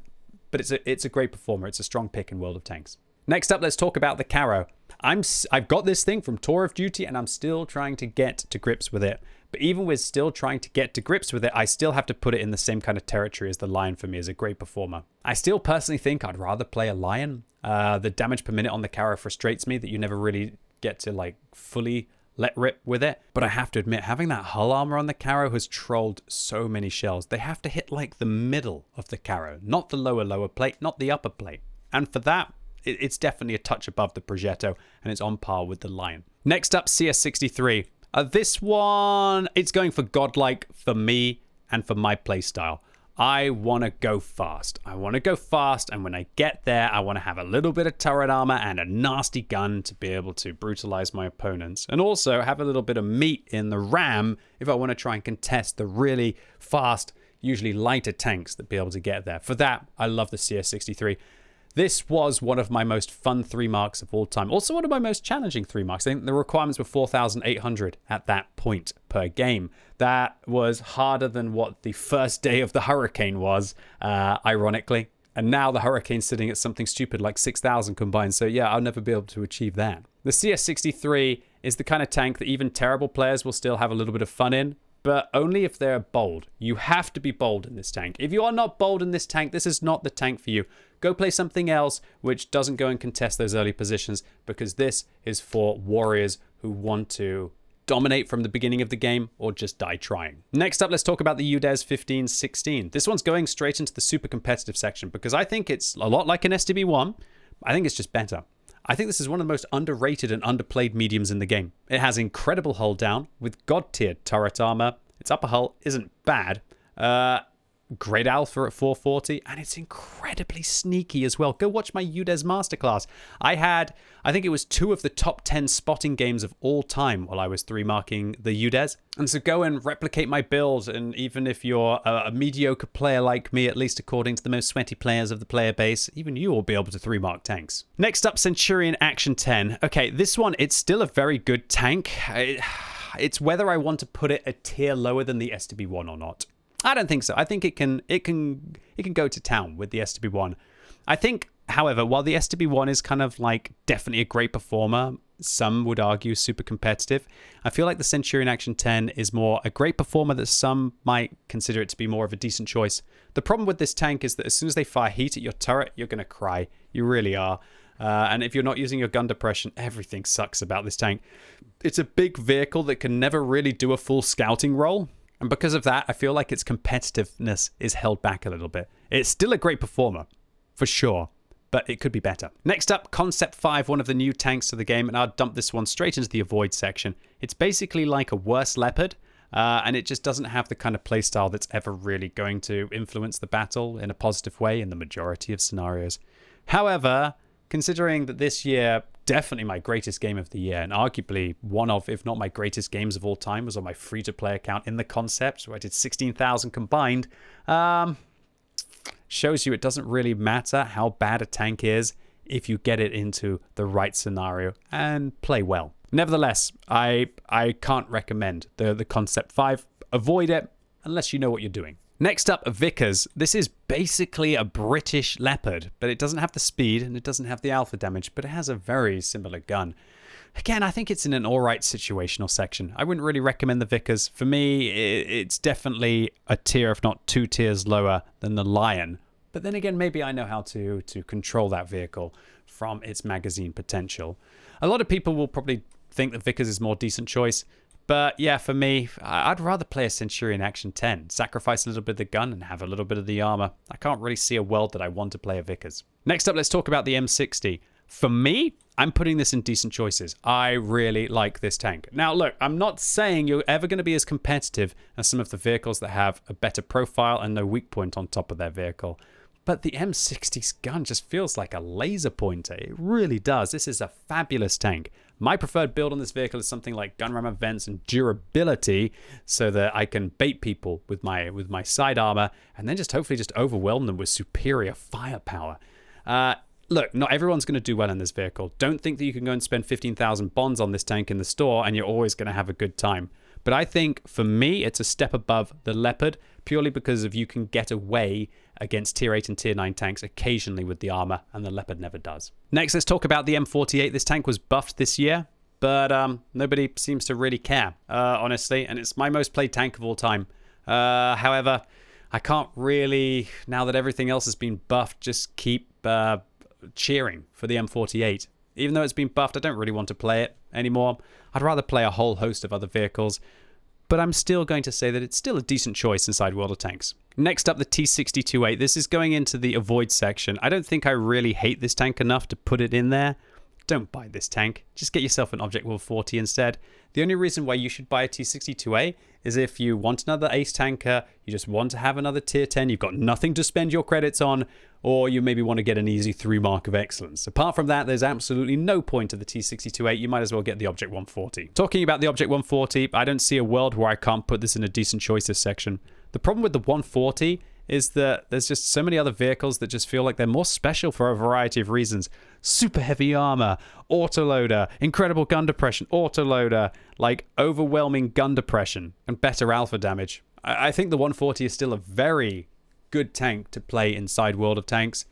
but it's a great performer. It's a strong pick in World of Tanks. Next up, let's talk about the Caro. I've got this thing from Tour of Duty, and I'm still trying to get to grips with it. But even with still trying to get to grips with it, I still have to put it in the same kind of territory as the Lion for me as a great performer. I still personally think I'd rather play a Lion. The damage per minute on the Caro frustrates me that you never really get to like fully let rip with it. But I have to admit, having that hull armor on the Caro has trolled so many shells. They have to hit like the middle of the Caro, not the lower plate, not the upper plate. And for that, it's definitely a touch above the Progetto, and it's on par with the Lion. Next up, CS63. This one, it's going for godlike for me and for my playstyle. I want to go fast. I want to go fast, and when I get there, I want to have a little bit of turret armor and a nasty gun to be able to brutalize my opponents, and also have a little bit of meat in the ram if I want to try and contest the really fast, usually lighter tanks that be able to get there. For that, I love the CS63. This was one of my most fun 3-marks of all time. Also one of my most challenging 3-marks. I think the requirements were 4,800 at that point per game. That was harder than what the first day of the Hurricane was, ironically. And now the Hurricane's sitting at something stupid like 6,000 combined. So yeah, I'll never be able to achieve that. The CS63 is the kind of tank that even terrible players will still have a little bit of fun in, but only if they're bold. You have to be bold in this tank. If you are not bold in this tank, this is not the tank for you. Go play something else which doesn't go and contest those early positions, because this is for warriors who want to dominate from the beginning of the game or just die trying. Next up, let's talk about the UDES 1516. This one's going straight into the super competitive section because I think it's a lot like an STB1. I think it's just better. I think this is one of the most underrated and underplayed mediums in the game. It has incredible hull down with god-tiered turret armor. Its upper hull isn't bad. Great alpha at 440, and it's incredibly sneaky as well. Go watch my UDES masterclass. I think it was 2 of the top 10 spotting games of all time while I was 3-marking the UDES. And so go and replicate my build, and even if you're a mediocre player like me, at least according to the most sweaty players of the player base, even you will be able to 3-mark tanks. Next up, Centurion Action 10. Okay, this one, it's still a very good tank. It's whether I want to put it a tier lower than the STB1 or not. I don't think so. I think it can go to town with the STB1. I think, however, while the STB1 is kind of like definitely a great performer, some would argue super competitive, I feel like the Centurion Action 10 is more a great performer that some might consider it to be more of a decent choice. The problem with this tank is that as soon as they fire heat at your turret, you're going to cry. You really are. And if you're not using your gun depression, everything sucks about this tank. It's a big vehicle that can never really do a full scouting role. And because of that, I feel like its competitiveness is held back a little bit. It's still a great performer, for sure, but it could be better. Next up, Concept 5, one of the new tanks to the game, and I'll dump this one straight into the avoid section. It's basically like a worse Leopard, and it just doesn't have the kind of playstyle that's ever really going to influence the battle in a positive way in the majority of scenarios. However, considering that this year, definitely my greatest game of the year, and arguably one of, if not my greatest games of all time, was on my free-to-play account in the Concept, where I did 16,000 combined. shows you it doesn't really matter how bad a tank is if you get it into the right scenario and play well. Nevertheless, I can't recommend the Concept 5. Avoid it unless you know what you're doing. Next up, Vickers. This is basically a British Leopard, but it doesn't have the speed and it doesn't have the alpha damage, but it has a very similar gun. Again, I think it's in an alright situational section. I wouldn't really recommend the Vickers. For me, it's definitely a tier, if not 2 tiers lower than the Lion. But then again, maybe I know how to control that vehicle from its magazine potential. A lot of people will probably think that Vickers is a more decent choice. But yeah, for me, I'd rather play a Centurion Action 10. Sacrifice a little bit of the gun and have a little bit of the armor. I can't really see a world that I want to play a Vickers. Next up, let's talk about the M60. For me, I'm putting this in decent choices. I really like this tank. Now, look, I'm not saying you're ever going to be as competitive as some of the vehicles that have a better profile and no weak point on top of their vehicle. But the M60's gun just feels like a laser pointer. It really does. This is a fabulous tank. My preferred build on this vehicle is something like gun rammer vents and durability so that I can bait people with my side armor and then hopefully overwhelm them with superior firepower. Look, not everyone's going to do well in this vehicle. Don't think that you can go and spend 15,000 bonds on this tank in the store and you're always going to have a good time. But I think, for me, it's a step above the Leopard, purely because of you can get away against Tier 8 and Tier 9 tanks occasionally with the armor, and the Leopard never does. Next, let's talk about the M48. This tank was buffed this year, but nobody seems to really care, honestly, and it's my most played tank of all time. However, I can't really, now that everything else has been buffed, just keep cheering for the M48. Even though it's been buffed, I don't really want to play it anymore. I'd rather play a whole host of other vehicles, but I'm still going to say that it's still a decent choice inside World of Tanks. Next up, the T62-8. This is going into the avoid section. I don't think I really hate this tank enough to put it in there. Don't buy this tank. Just get yourself an Object World 40 instead. The only reason why you should buy a T62A is if you want another ace tanker, you just want to have another tier 10, you've got nothing to spend your credits on, or you maybe want to get an easy 3 mark of excellence. Apart from that, there's absolutely no point to the T62A. You might as well get the Object 140. Talking about the Object 140, I don't see a world where I can't put this in a decent choices section. The problem with the 140 is that there's just so many other vehicles that just feel like they're more special for a variety of reasons. Super heavy armor, autoloader, incredible gun depression, autoloader, like overwhelming gun depression, and better alpha damage. I think the 140 is still a very good tank to play inside World of Tanks.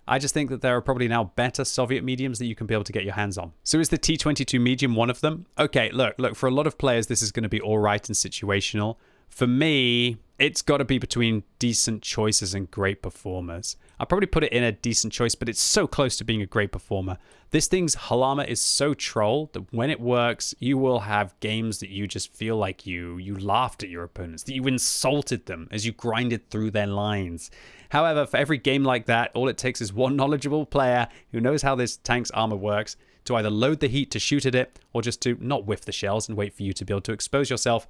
I just think that there are probably now better Soviet mediums that you can be able to get your hands on. So is the T22 medium one of them? Okay, look, for a lot of players, this is going to be all right and situational. For me, it's got to be between decent choices and great performers. I'll probably put it in a decent choice, but it's so close to being a great performer. This thing's hull armor is so troll that when it works, you will have games that you just feel like you laughed at your opponents, that you insulted them as you grinded through their lines. However, for every game like that, all it takes is one knowledgeable player who knows how this tank's armor works to either load the heat to shoot at it or just to not whiff the shells and wait for you to be able to expose yourself.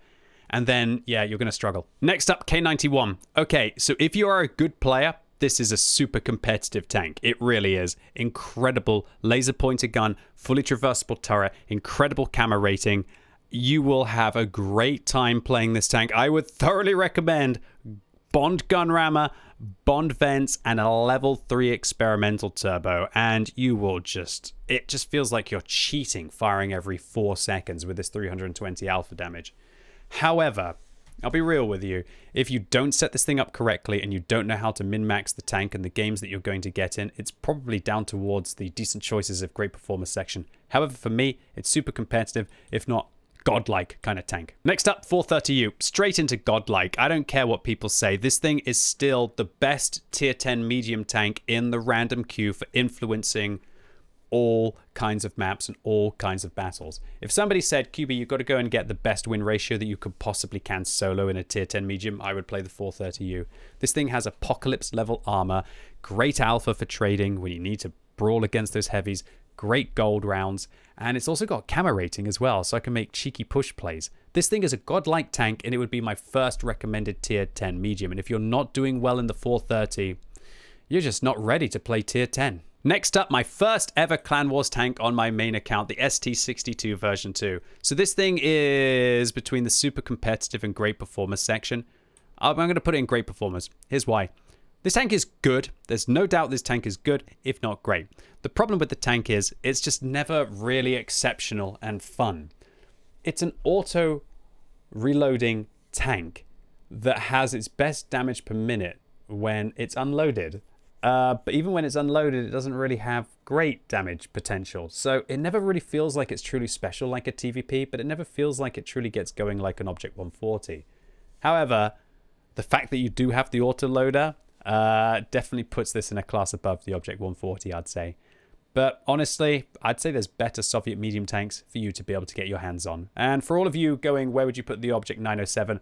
And then, yeah, you're going to struggle. Next up, K91. Okay, so if you are a good player, this is a super competitive tank. It really is. Incredible laser pointer gun, fully traversable turret, incredible camo rating. You will have a great time playing this tank. I would thoroughly recommend Bond gun rammer, Bond vents, and a level 3 experimental turbo. And you will it just feels like you're cheating, firing every 4 seconds with this 320 alpha damage. However, I'll be real with you, if you don't set this thing up correctly and you don't know how to min-max the tank and the games that you're going to get in, it's probably down towards the decent choices of great performance section. However, for me, it's super competitive, if not godlike kind of tank. Next up, 430U. Straight into godlike. I don't care what people say. This thing is still the best tier 10 medium tank in the random queue for influencing all kinds of maps and all kinds of battles. If somebody said, QB, you've got to go and get the best win ratio that you could possibly can solo in a tier 10 medium, I would play the 430U. This thing has apocalypse level armor, great alpha for trading when you need to brawl against those heavies, great gold rounds, and it's also got camo rating as well, so I can make cheeky push plays. This thing is a godlike tank, and it would be my first recommended tier 10 medium, and if you're not doing well in the 430, you're just not ready to play tier 10. Next up, my first ever Clan Wars tank on my main account, the ST62 version 2. So this thing is between the super competitive and great performers section. I'm going to put it in great performers. Here's why. This tank is good. There's no doubt this tank is good, if not great. The problem with the tank is it's just never really exceptional and fun. It's an auto reloading tank that has its best damage per minute when it's unloaded. But even when it's unloaded, it doesn't really have great damage potential. So it never really feels like it's truly special like a TVP, but it never feels like it truly gets going like an Object 140. However, the fact that you do have the autoloader definitely puts this in a class above the Object 140, I'd say. But honestly, I'd say there's better Soviet medium tanks for you to be able to get your hands on. And for all of you going, where would you put the Object 907?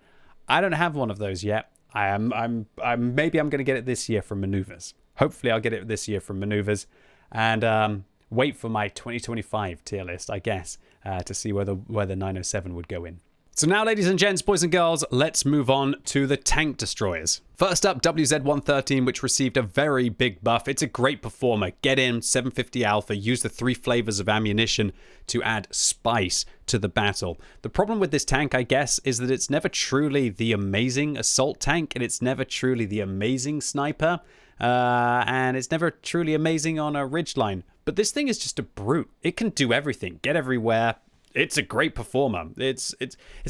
I don't have one of those yet. Maybe I'm going to get it this year from Maneuvers. Hopefully I'll get it this year from Maneuvers. And wait for my 2025 tier list, I guess, to see where the 907 would go in. So now, ladies and gents, boys and girls, let's move on to the tank destroyers. First up, WZ-113, which received a very big buff. It's a great performer. Get in, 750 alpha, use the 3 flavors of ammunition to add spice to the battle. The problem with this tank, I guess, is that it's never truly the amazing assault tank, and it's never truly the amazing sniper, and it's never truly amazing on a ridgeline. But this thing is just a brute. It can do everything, get everywhere. It's a great performer. It's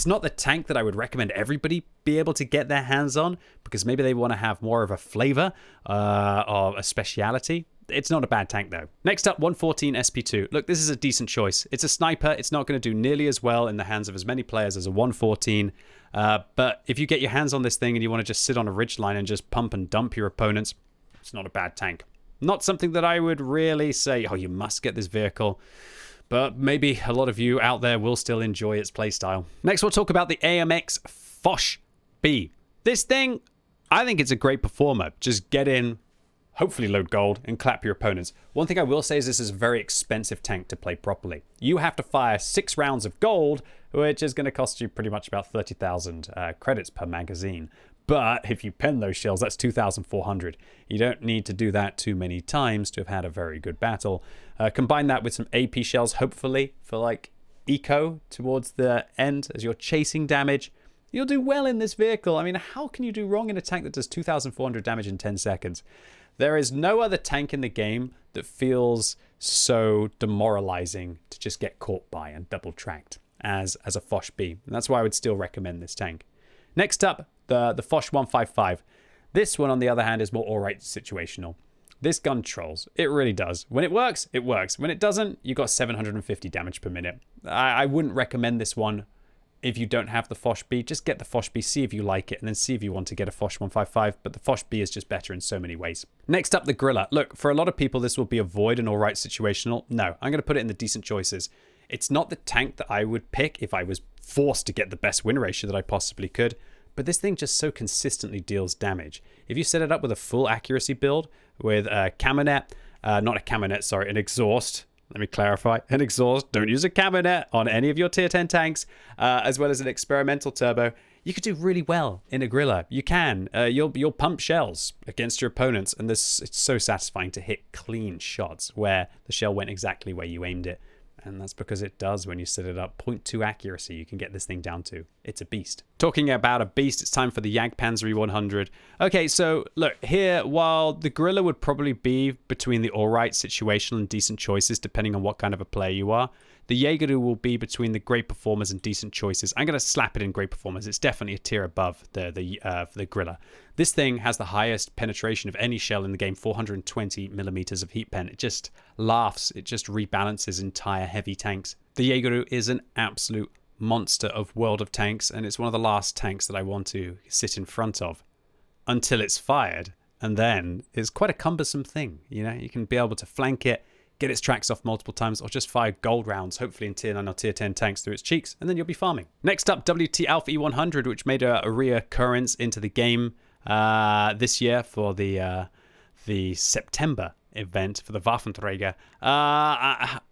not the tank that I would recommend everybody be able to get their hands on, because maybe they want to have more of a flavor or a speciality. It's not a bad tank though. Next up, 114 SP2. Look, this is a decent choice. It's a sniper. It's not going to do nearly as well in the hands of as many players as a 114. But if you get your hands on this thing and you want to just sit on a ridgeline and just pump and dump your opponents, it's not a bad tank. Not something that I would really say, oh, you must get this vehicle. But maybe a lot of you out there will still enjoy its playstyle. Next, we'll talk about the AMX Foch B. This thing, I think it's a great performer. Just get in, hopefully load gold, and clap your opponents. One thing I will say is this is a very expensive tank to play properly. You have to fire 6 rounds of gold, which is going to cost you pretty much about 30,000 credits per magazine. But if you pen those shells, that's 2,400. You don't need to do that too many times to have had a very good battle. Combine that with some AP shells, hopefully, for like eco towards the end as you're chasing damage. You'll do well in this vehicle. I mean, how can you do wrong in a tank that does 2,400 damage in 10 seconds? There is no other tank in the game that feels so demoralizing to just get caught by and double tracked as a Foch B. And that's why I would still recommend this tank. Next up, the Foch 155. This one, on the other hand, is more alright situational. This gun trolls. It really does. When it works, it works. When it doesn't, you got 750 damage per minute. I wouldn't recommend this one if you don't have the Foch B. Just get the Foch B, see if you like it, and then see if you want to get a Foch 155. But the Foch B is just better in so many ways. Next up, the Griller. Look, for a lot of people, this will be a void and alright situational. No, I'm going to put it in the decent choices. It's not the tank that I would pick if I was forced to get the best win ratio that I possibly could. But this thing just so consistently deals damage. If you set it up with a full accuracy build, with a caminet, not a caminet, sorry, an exhaust. Let me clarify, an exhaust. Don't use a caminet on any of your tier 10 tanks, as well as an experimental turbo. You could do really well in a Griller. You can. You'll pump shells against your opponents, and it's so satisfying to hit clean shots where the shell went exactly where you aimed it. And that's because it does when you set it up. 0.2 accuracy you can get this thing down to. It's a beast. Talking about a beast, it's time for the Jagdpanzer 100. Okay, so look, here, while the Guerrilla would probably be between the alright situational and decent choices, depending on what kind of a player you are, the Jaeger will be between the great performers and decent choices. I'm going to slap it in great performers. It's definitely a tier above the Guerrilla. This thing has the highest penetration of any shell in the game, 420 millimeters of heat pen. It just laughs. It just rebalances entire heavy tanks. The Jaeger is an absolute monster of World of Tanks, and it's one of the last tanks that I want to sit in front of until it's fired. And then it's quite a cumbersome thing. You know, you can be able to flank it, get its tracks off multiple times, or just fire gold rounds, hopefully in tier 9 or tier 10 tanks through its cheeks, and then you'll be farming. Next up, WT Alpha E100, which made a reoccurrence into the game this year for the September event for the Waffenträger.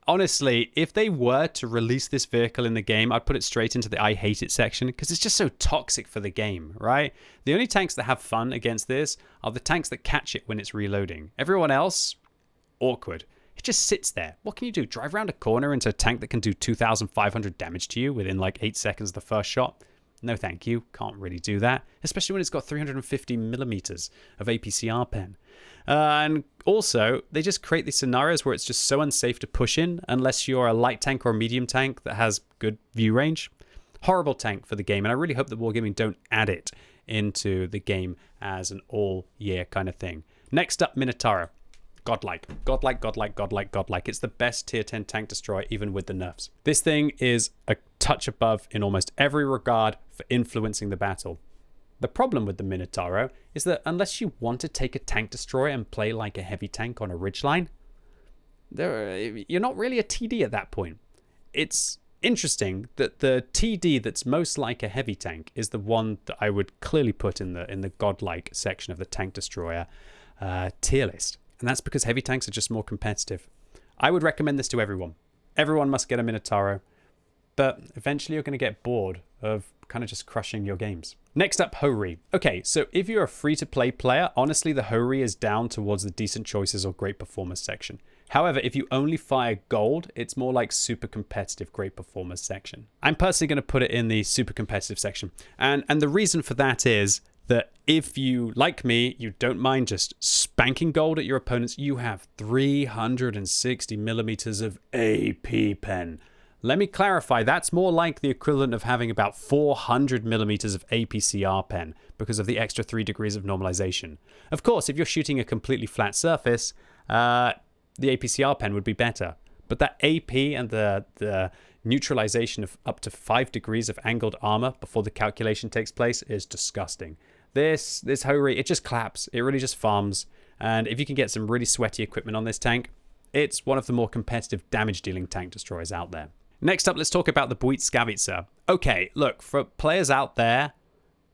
Honestly, if they were to release this vehicle in the game, I'd put it straight into the I hate it section, because it's just so toxic for the game, right? The only tanks that have fun against this are the tanks that catch it when it's reloading. Everyone else, awkward. It just sits there. What can you do? Drive around a corner into a tank that can do 2,500 damage to you within like 8 seconds of the first shot? No thank you, can't really do that, especially when it's got 350 millimeters of APCR pen. And also, they just create these scenarios where it's just so unsafe to push in unless you're a light tank or a medium tank that has good view range. Horrible tank for the game, and I really hope that Wargaming don't add it into the game as an all-year kind of thing. Next up, Minotauro. Godlike. Godlike, godlike, godlike, godlike. It's the best tier 10 tank destroyer, even with the nerfs. This thing is a touch above in almost every regard for influencing the battle. The problem with the Minotauro is that unless you want to take a tank destroyer and play like a heavy tank on a ridgeline, you're not really a TD at that point. It's interesting that the TD that's most like a heavy tank is the one that I would clearly put in the godlike section of the tank destroyer tier list. And that's because heavy tanks are just more competitive. I would recommend this to everyone. Everyone must get a Minotauro, but eventually you're going to get bored of kind of just crushing your games. Next up, Ho-Ri. Okay, so if you're a free-to-play player, honestly, the Ho-Ri is down towards the decent choices or great performers section. However, if you only fire gold, it's more like super competitive great performers section. I'm personally going to put it in the super competitive section. And the reason for that is that if you, like me, you don't mind just spanking gold at your opponents, you have 360 millimeters of AP pen. Let me clarify, that's more like the equivalent of having about 400 millimeters of APCR pen because of the extra 3 degrees of normalization. Of course, if you're shooting a completely flat surface, the APCR pen would be better. But that AP and the neutralization of up to 5 degrees of angled armor before the calculation takes place is disgusting. This Ho-Ri, it just claps. It really just farms. And if you can get some really sweaty equipment on this tank, it's one of the more competitive damage-dealing tank destroyers out there. Next up, let's talk about the Buit-Skavitzer. Okay, look, for players out there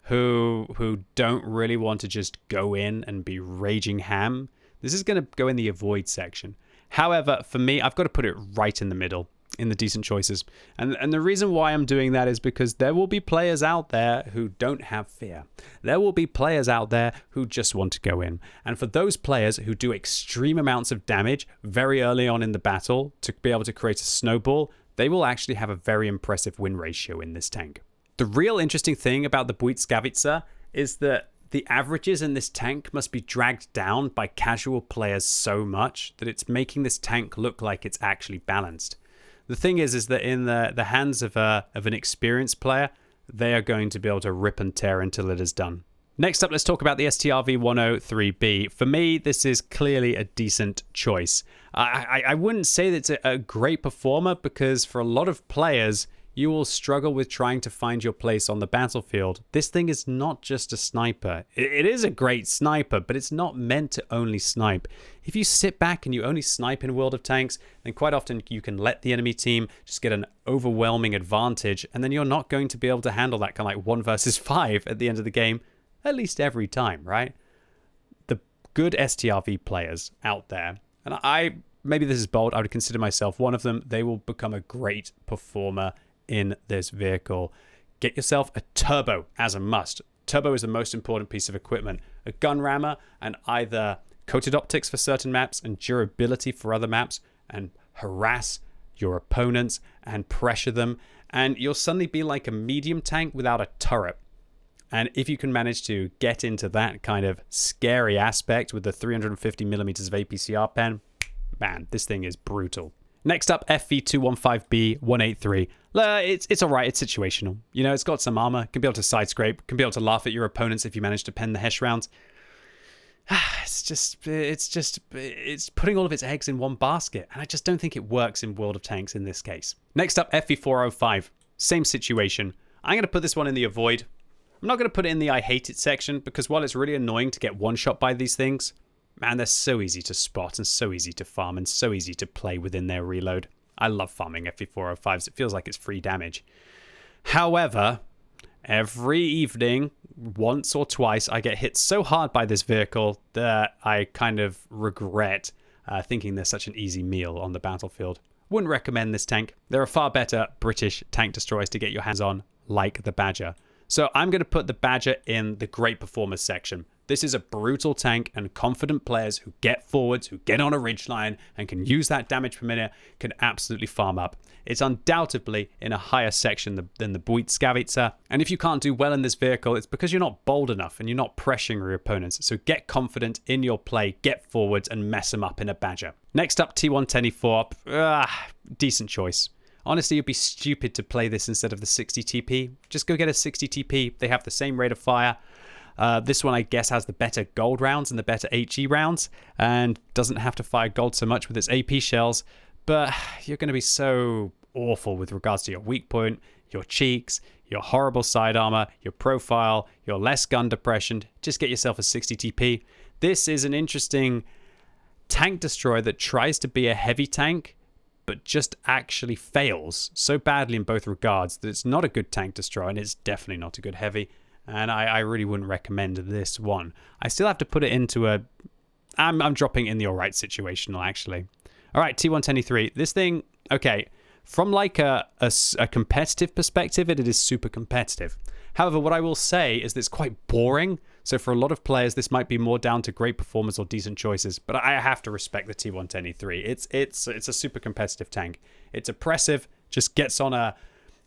who don't really want to just go in and be raging ham, this is going to go in the avoid section. However, for me, I've got to put it right in the middle, in the decent choices. And the reason why I'm doing that is because there will be players out there who don't have fear. There will be players out there who just want to go in. And for those players who do extreme amounts of damage very early on in the battle to be able to create a snowball, they will actually have a very impressive win ratio in this tank. The real interesting thing about the Buit-Skavitzer is that the averages in this tank must be dragged down by casual players so much that it's making this tank look like it's actually balanced. The thing is that in the hands of an experienced player, they are going to be able to rip and tear until it is done. Next up, let's talk about the STRV-103B. For me, this is clearly a decent choice. I wouldn't say that it's a great performer because for a lot of players, you will struggle with trying to find your place on the battlefield. This thing is not just a sniper. It is a great sniper, but it's not meant to only snipe. If you sit back and you only snipe in World of Tanks, then quite often you can let the enemy team just get an overwhelming advantage, and then you're not going to be able to handle that kind of like 1 versus 5 at the end of the game, at least every time, right? The good STRV players out there, and maybe this is bold, I would consider myself one of them, they will become a great performer in this vehicle. Get yourself a turbo as a must. Turbo is the most important piece of equipment. A gun rammer and either coated optics for certain maps and durability for other maps, and harass your opponents and pressure them, and you'll suddenly be like a medium tank without a turret. And if you can manage to get into that kind of scary aspect with the 350 millimeters of APCR pen, man, this thing is brutal. Next up, FV215B183. It's all right. It's situational. You know, it's got some armor. Can be able to side scrape. Can be able to laugh at your opponents if you manage to pen the Hesh rounds. It's putting all of its eggs in one basket, and I just don't think it works in World of Tanks in this case. Next up, FV405. Same situation. I'm going to put this one in the avoid. I'm not going to put it in the I hate it section because while it's really annoying to get one shot by these things, man, they're so easy to spot and so easy to farm and so easy to play within their reload. I love farming FV405s. It feels like it's free damage. However, every evening, once or twice, I get hit so hard by this vehicle that I kind of regret thinking there's such an easy meal on the battlefield. Wouldn't recommend this tank. There are far better British tank destroyers to get your hands on, like the Badger. So I'm going to put the Badger in the great performers section. This is a brutal tank, and confident players who get forwards, who get on a ridgeline, and can use that damage per minute can absolutely farm up. It's undoubtedly in a higher section than the Buitskavitzer, and if you can't do well in this vehicle, it's because you're not bold enough and you're not pressuring your opponents. So get confident in your play, get forwards, and mess them up in a Badger. Next up, T124. Decent choice. Honestly, you'd be stupid to play this instead of the 60 TP. Just go get a 60 TP. They have the same rate of fire. This one, I guess, has the better gold rounds and the better HE rounds, and doesn't have to fire gold so much with its AP shells. But you're going to be so awful with regards to your weak point, your cheeks, your horrible side armor, your profile, your less gun depression. Just get yourself a 60 TP. This is an interesting tank destroyer that tries to be a heavy tank, but just actually fails so badly in both regards that it's not a good tank destroyer, and it's definitely not a good heavy. And I really wouldn't recommend this one. I still have to put it into a... I'm dropping in the alright situational, actually. Alright, T123. This thing, okay, from like a competitive perspective, it is super competitive. However, what I will say is that it's quite boring. So for a lot of players, this might be more down to great performance or decent choices. But I have to respect the T123. It's a super competitive tank. It's oppressive, just gets on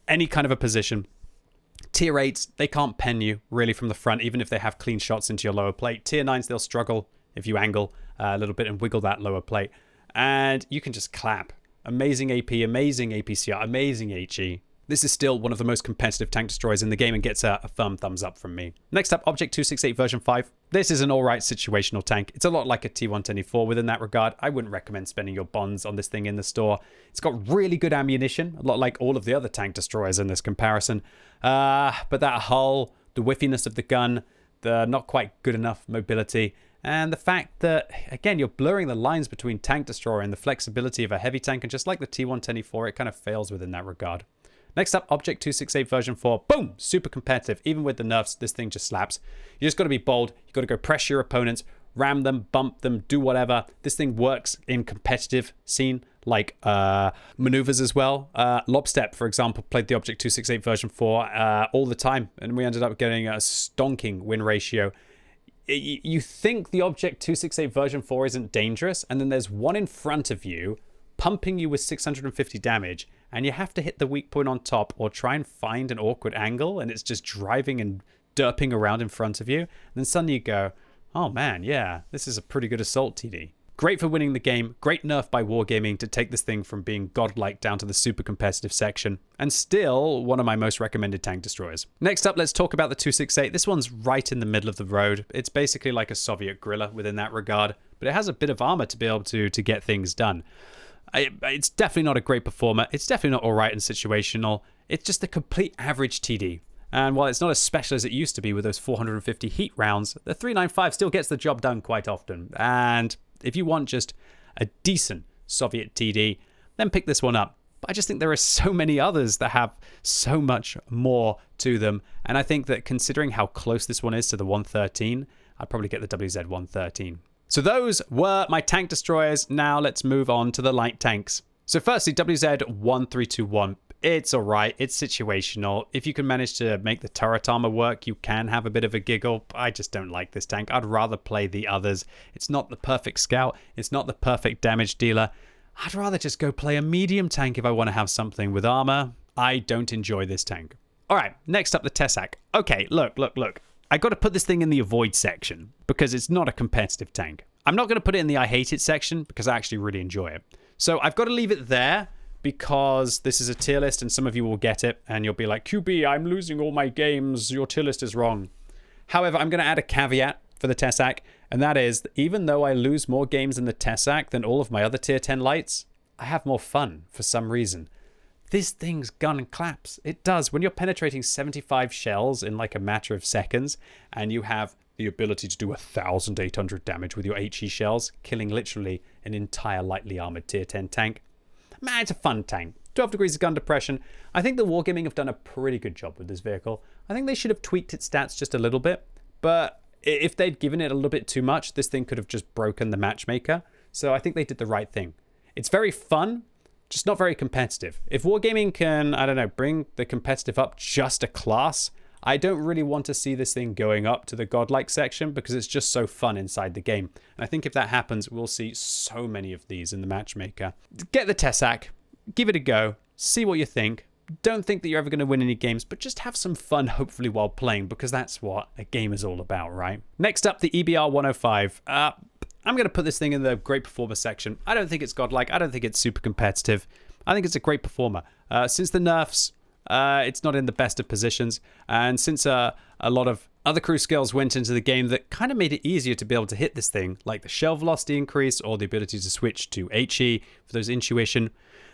any kind of a position. Tier 8s, they can't pen you really from the front, even if they have clean shots into your lower plate. Tier 9s, they'll struggle if you angle a little bit and wiggle that lower plate. And you can just clap. Amazing AP, amazing APCR, amazing HE. This is still one of the most competitive tank destroyers in the game and gets a firm thumbs up from me. Next up, Object 268 version 5. This is an alright situational tank. It's a lot like a T124 within that regard. I wouldn't recommend spending your bonds on this thing in the store. It's got really good ammunition, a lot like all of the other tank destroyers in this comparison. But that hull, the whiffiness of the gun, the not quite good enough mobility, and the fact that, again, you're blurring the lines between tank destroyer and the flexibility of a heavy tank, and just like the T124, it kind of fails within that regard. Next up, Object 268 version 4. Boom! Super competitive. Even with the nerfs, this thing just slaps. You just got to be bold. You got to go pressure your opponents, ram them, bump them, do whatever. This thing works in competitive scene, like maneuvers as well. Lobstep, for example, played the Object 268 version 4 all the time, and we ended up getting a stonking win ratio. You think the Object 268 version 4 isn't dangerous, and then there's one in front of you pumping you with 650 damage, and you have to hit the weak point on top or try and find an awkward angle, and it's just driving and derping around in front of you. And then suddenly you go, oh man, yeah, this is a pretty good assault TD. Great for winning the game, great nerf by Wargaming to take this thing from being godlike down to the super competitive section, and still one of my most recommended tank destroyers. Next up, let's talk about the 268. This one's right in the middle of the road. It's basically like a Soviet Grilla within that regard, but it has a bit of armor to be able to get things done. It's definitely not a great performer. It's definitely not alright and situational. It's just a complete average TD. And while it's not as special as it used to be with those 450 heat rounds, the 395 still gets the job done quite often. And if you want just a decent Soviet TD, then pick this one up. But I just think there are so many others that have so much more to them. And I think that considering how close this one is to the 113, I'd probably get the WZ 113. So those were my tank destroyers. Now let's move on to the light tanks. So firstly, WZ 1321. It's alright, it's situational. If you can manage to make the turret armor work, you can have a bit of a giggle. I just don't like this tank. I'd rather play the others. It's not the perfect scout. It's not the perfect damage dealer. I'd rather just go play a medium tank if I want to have something with armor. I don't enjoy this tank. Alright, next up the Tessac. Okay, look. I got to put this thing in the avoid section because it's not a competitive tank. I'm not going to put it in the I hate it section because I actually really enjoy it. So I've got to leave it there because this is a tier list and some of you will get it and you'll be like, QB, I'm losing all my games. Your tier list is wrong. However, I'm going to add a caveat for the Tessac, and that is that even though I lose more games in the Tessac than all of my other tier 10 lights, I have more fun for some reason. This thing's gun claps. It does. When you're penetrating 75 shells in like a matter of seconds, and you have the ability to do 1,800 damage with your HE shells, killing literally an entire lightly armored tier 10 tank. Man, it's a fun tank. 12 degrees of gun depression. I think the Wargaming have done a pretty good job with this vehicle. I think they should have tweaked its stats just a little bit, but if they'd given it a little bit too much, this thing could have just broken the matchmaker. So I think they did the right thing. It's very fun, just not very competitive. If Wargaming can, I don't know, bring the competitive up just a class, I don't really want to see this thing going up to the godlike section because it's just so fun inside the game. And I think if that happens, we'll see so many of these in the matchmaker. Get the Tessac, give it a go, see what you think. Don't think that you're ever going to win any games, but just have some fun, hopefully, while playing, because that's what a game is all about, right? Next up, the EBR 105. I'm going to put this thing in the great performer section. I don't think it's godlike. I don't think it's super competitive. I think it's a great performer. Since the nerfs, it's not in the best of positions. And since a lot of other crew skills went into the game that kind of made it easier to be able to hit this thing, like the shell velocity increase or the ability to switch to HE for those intuition.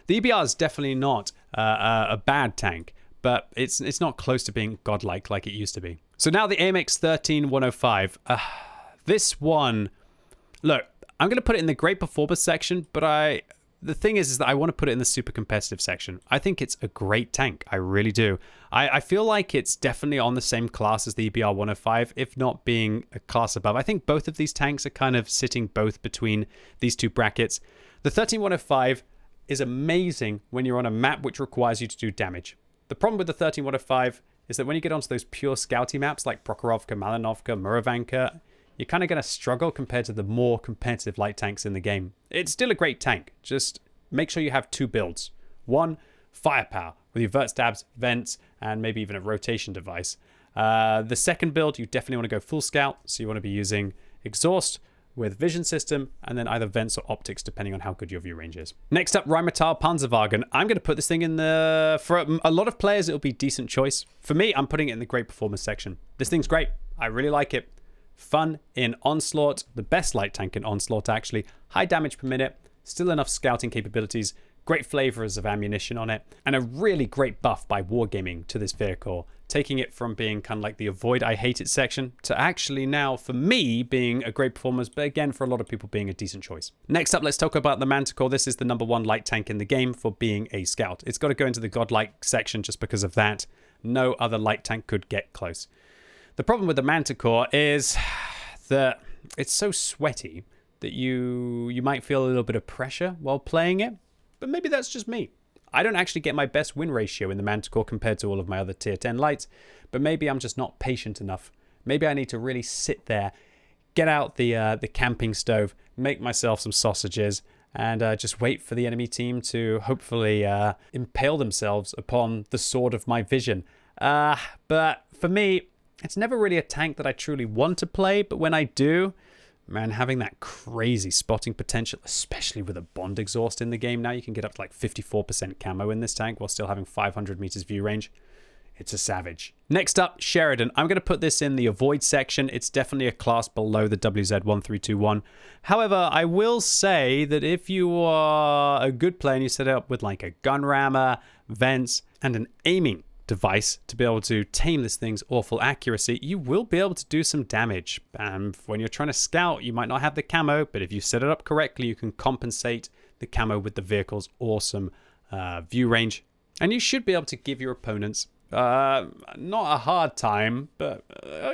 The EBR is definitely not a bad tank, but it's not close to being godlike like it used to be. So now the AMX 13105. This one, look, I'm going to put it in the great performer section, but the thing is that I want to put it in the super competitive section. I think it's a great tank. I really do. I feel like it's definitely on the same class as the EBR 105, if not being a class above. I think both of these tanks are kind of sitting both between these two brackets. The 13105 is amazing when you're on a map which requires you to do damage. The problem with the 13105 is that when you get onto those pure scouty maps like Prokhorovka, Malinovka, Murovanka, you're kind of going to struggle compared to the more competitive light tanks in the game. It's still a great tank. Just make sure you have two builds. One, firepower with your vert stabs, vents, and maybe even a rotation device. The second build, you definitely want to go full scout. So you want to be using exhaust with vision system, and then either vents or optics, depending on how good your view range is. Next up, Rheinmetall Panzerwagen. I'm going to put this thing in for a lot of players, it'll be a decent choice. For me, I'm putting it in the great performance section. This thing's great. I really like it. Fun in Onslaught, the best light tank in Onslaught, actually. High damage per minute, still enough scouting capabilities, great flavors of ammunition on it, and a really great buff by Wargaming to this vehicle, taking it from being kind of like the avoid I hate it section to actually now, for me, being a great performance, but again, for a lot of people, being a decent choice. Next up, let's talk about the Manticore. This is the #1 light tank in the game for being a scout. It's got to go into the godlike section just because of that. No other light tank could get close. The problem with the Manticore is that it's so sweaty that you might feel a little bit of pressure while playing it, but maybe that's just me. I don't actually get my best win ratio in the Manticore compared to all of my other tier 10 lights, but maybe I'm just not patient enough. Maybe I need to really sit there, get out the camping stove, make myself some sausages, and just wait for the enemy team to hopefully impale themselves upon the sword of my vision. But for me, it's never really a tank that I truly want to play, but when I do, man, having that crazy spotting potential, especially with a Bond exhaust in the game now, you can get up to like 54% camo in this tank while still having 500 meters view range. It's a savage. Next up, Sheridan. I'm going to put this in the avoid section. It's definitely a class below the WZ1321. However, I will say that if you are a good player and you set it up with like a gun rammer, vents, and an aiming device to be able to tame this thing's awful accuracy, you will be able to do some damage. When you're trying to scout, you might not have the camo, but if you set it up correctly, you can compensate the camo with the vehicle's awesome view range. And you should be able to give your opponents not a hard time, but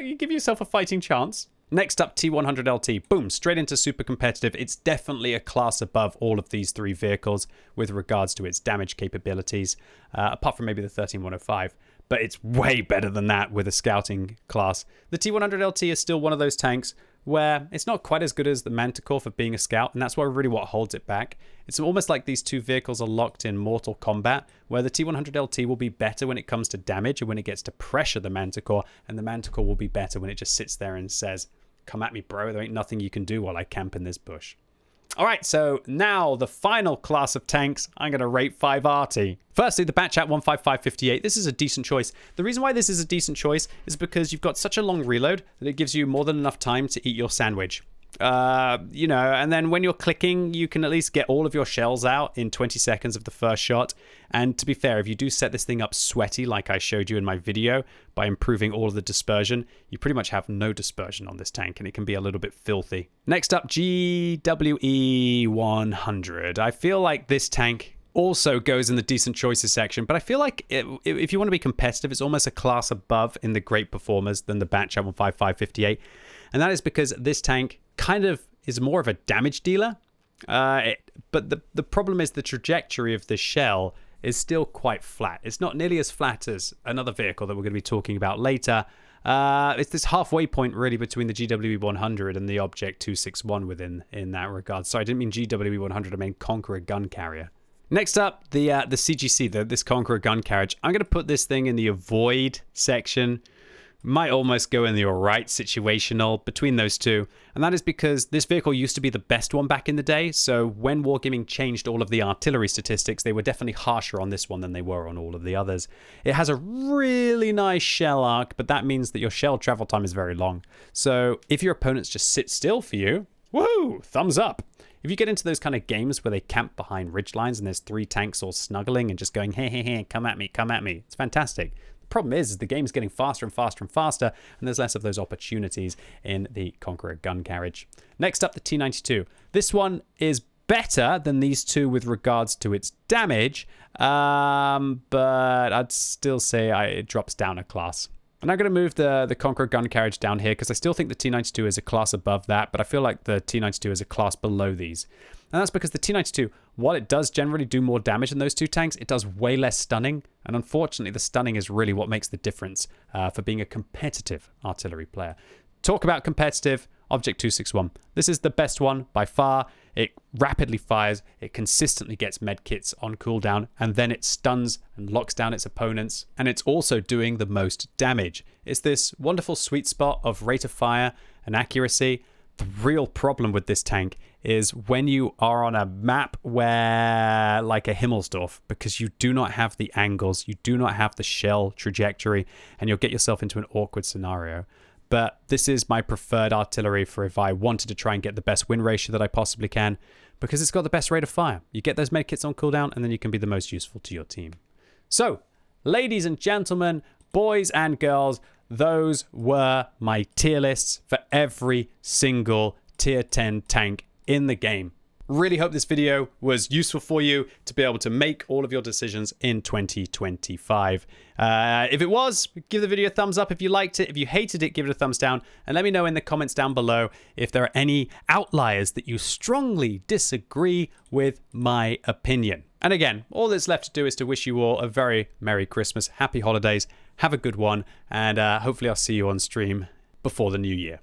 you give yourself a fighting chance. Next up, T100LT. Boom, straight into super competitive. It's definitely a class above all of these three vehicles with regards to its damage capabilities, apart from maybe the 13105. But it's way better than that with a scouting class. The T100LT is still one of those tanks where it's not quite as good as the Manticore for being a scout, and that's really what holds it back. It's almost like these two vehicles are locked in Mortal Kombat, where the T100LT will be better when it comes to damage and when it gets to pressure the Manticore, and the Manticore will be better when it just sits there and says, "Come at me, bro. There ain't nothing you can do while I camp in this bush." All right, so now the final class of tanks, I'm going to rate 5 arty. Firstly, the Batchat 15558. This is a decent choice. The reason why this is a decent choice is because you've got such a long reload that it gives you more than enough time to eat your sandwich. And then when you're clicking, you can at least get all of your shells out in 20 seconds of the first shot. And to be fair, if you do set this thing up sweaty, like I showed you in my video, by improving all of the dispersion, you pretty much have no dispersion on this tank, and it can be a little bit filthy. Next up, GWE 100. I feel like this tank also goes in the decent choices section, but I feel like if you want to be competitive, it's almost a class above in the great performers than the Batchat 15558. And that is because this tank kind of is more of a damage dealer. But the problem is the trajectory of the shell is still quite flat. It's not nearly as flat as another vehicle that we're going to be talking about later. It's this halfway point really between the GWE 100 and the Object 261 in that regard. So I didn't mean GWE 100, I mean Conqueror gun carrier. Next up, the CGC, this Conqueror gun carriage. I'm going to put this thing in the avoid section. Might almost go in the alright situational between those two. And that is because this vehicle used to be the best one back in the day. So when Wargaming changed all of the artillery statistics, they were definitely harsher on this one than they were on all of the others. It has a really nice shell arc, but that means that your shell travel time is very long. So if your opponents just sit still for you, woohoo, thumbs up. If you get into those kind of games where they camp behind ridge lines and there's 3 tanks all snuggling and just going, hey, hey, hey, come at me, it's fantastic. Problem is the game's getting faster and faster and faster, and there's less of those opportunities in the Conqueror gun carriage. Next up, the T92. This one is better than these two with regards to its damage, but I'd still say it drops down a class. And I'm going to move the Conqueror gun carriage down here because I still think the T92 is a class above that, but I feel like the T92 is a class below these. And that's because the T92, while it does generally do more damage than those two tanks, it does way less stunning. And unfortunately, the stunning is really what makes the difference for being a competitive artillery player. Talk about competitive, Object 261. This is the best one by far. It rapidly fires, it consistently gets medkits on cooldown, and then it stuns and locks down its opponents. And it's also doing the most damage. It's this wonderful sweet spot of rate of fire and accuracy. The real problem with this tank is when you are on a map where, like a Himmelsdorf, because you do not have the angles, you do not have the shell trajectory, and you'll get yourself into an awkward scenario. But this is my preferred artillery for if I wanted to try and get the best win ratio that I possibly can, because it's got the best rate of fire. You get those medkits on cooldown, and then you can be the most useful to your team. So, ladies and gentlemen, boys and girls, those were my tier lists for every single tier 10 tank in the game. Really hope this video was useful for you to be able to make all of your decisions in 2025. If it was, give the video a thumbs up if you liked it. If you hated it, give it a thumbs down. And let me know in the comments down below if there are any outliers that you strongly disagree with my opinion. And again, all that's left to do is to wish you all a very Merry Christmas, Happy Holidays, have a good one, and hopefully I'll see you on stream before the new year.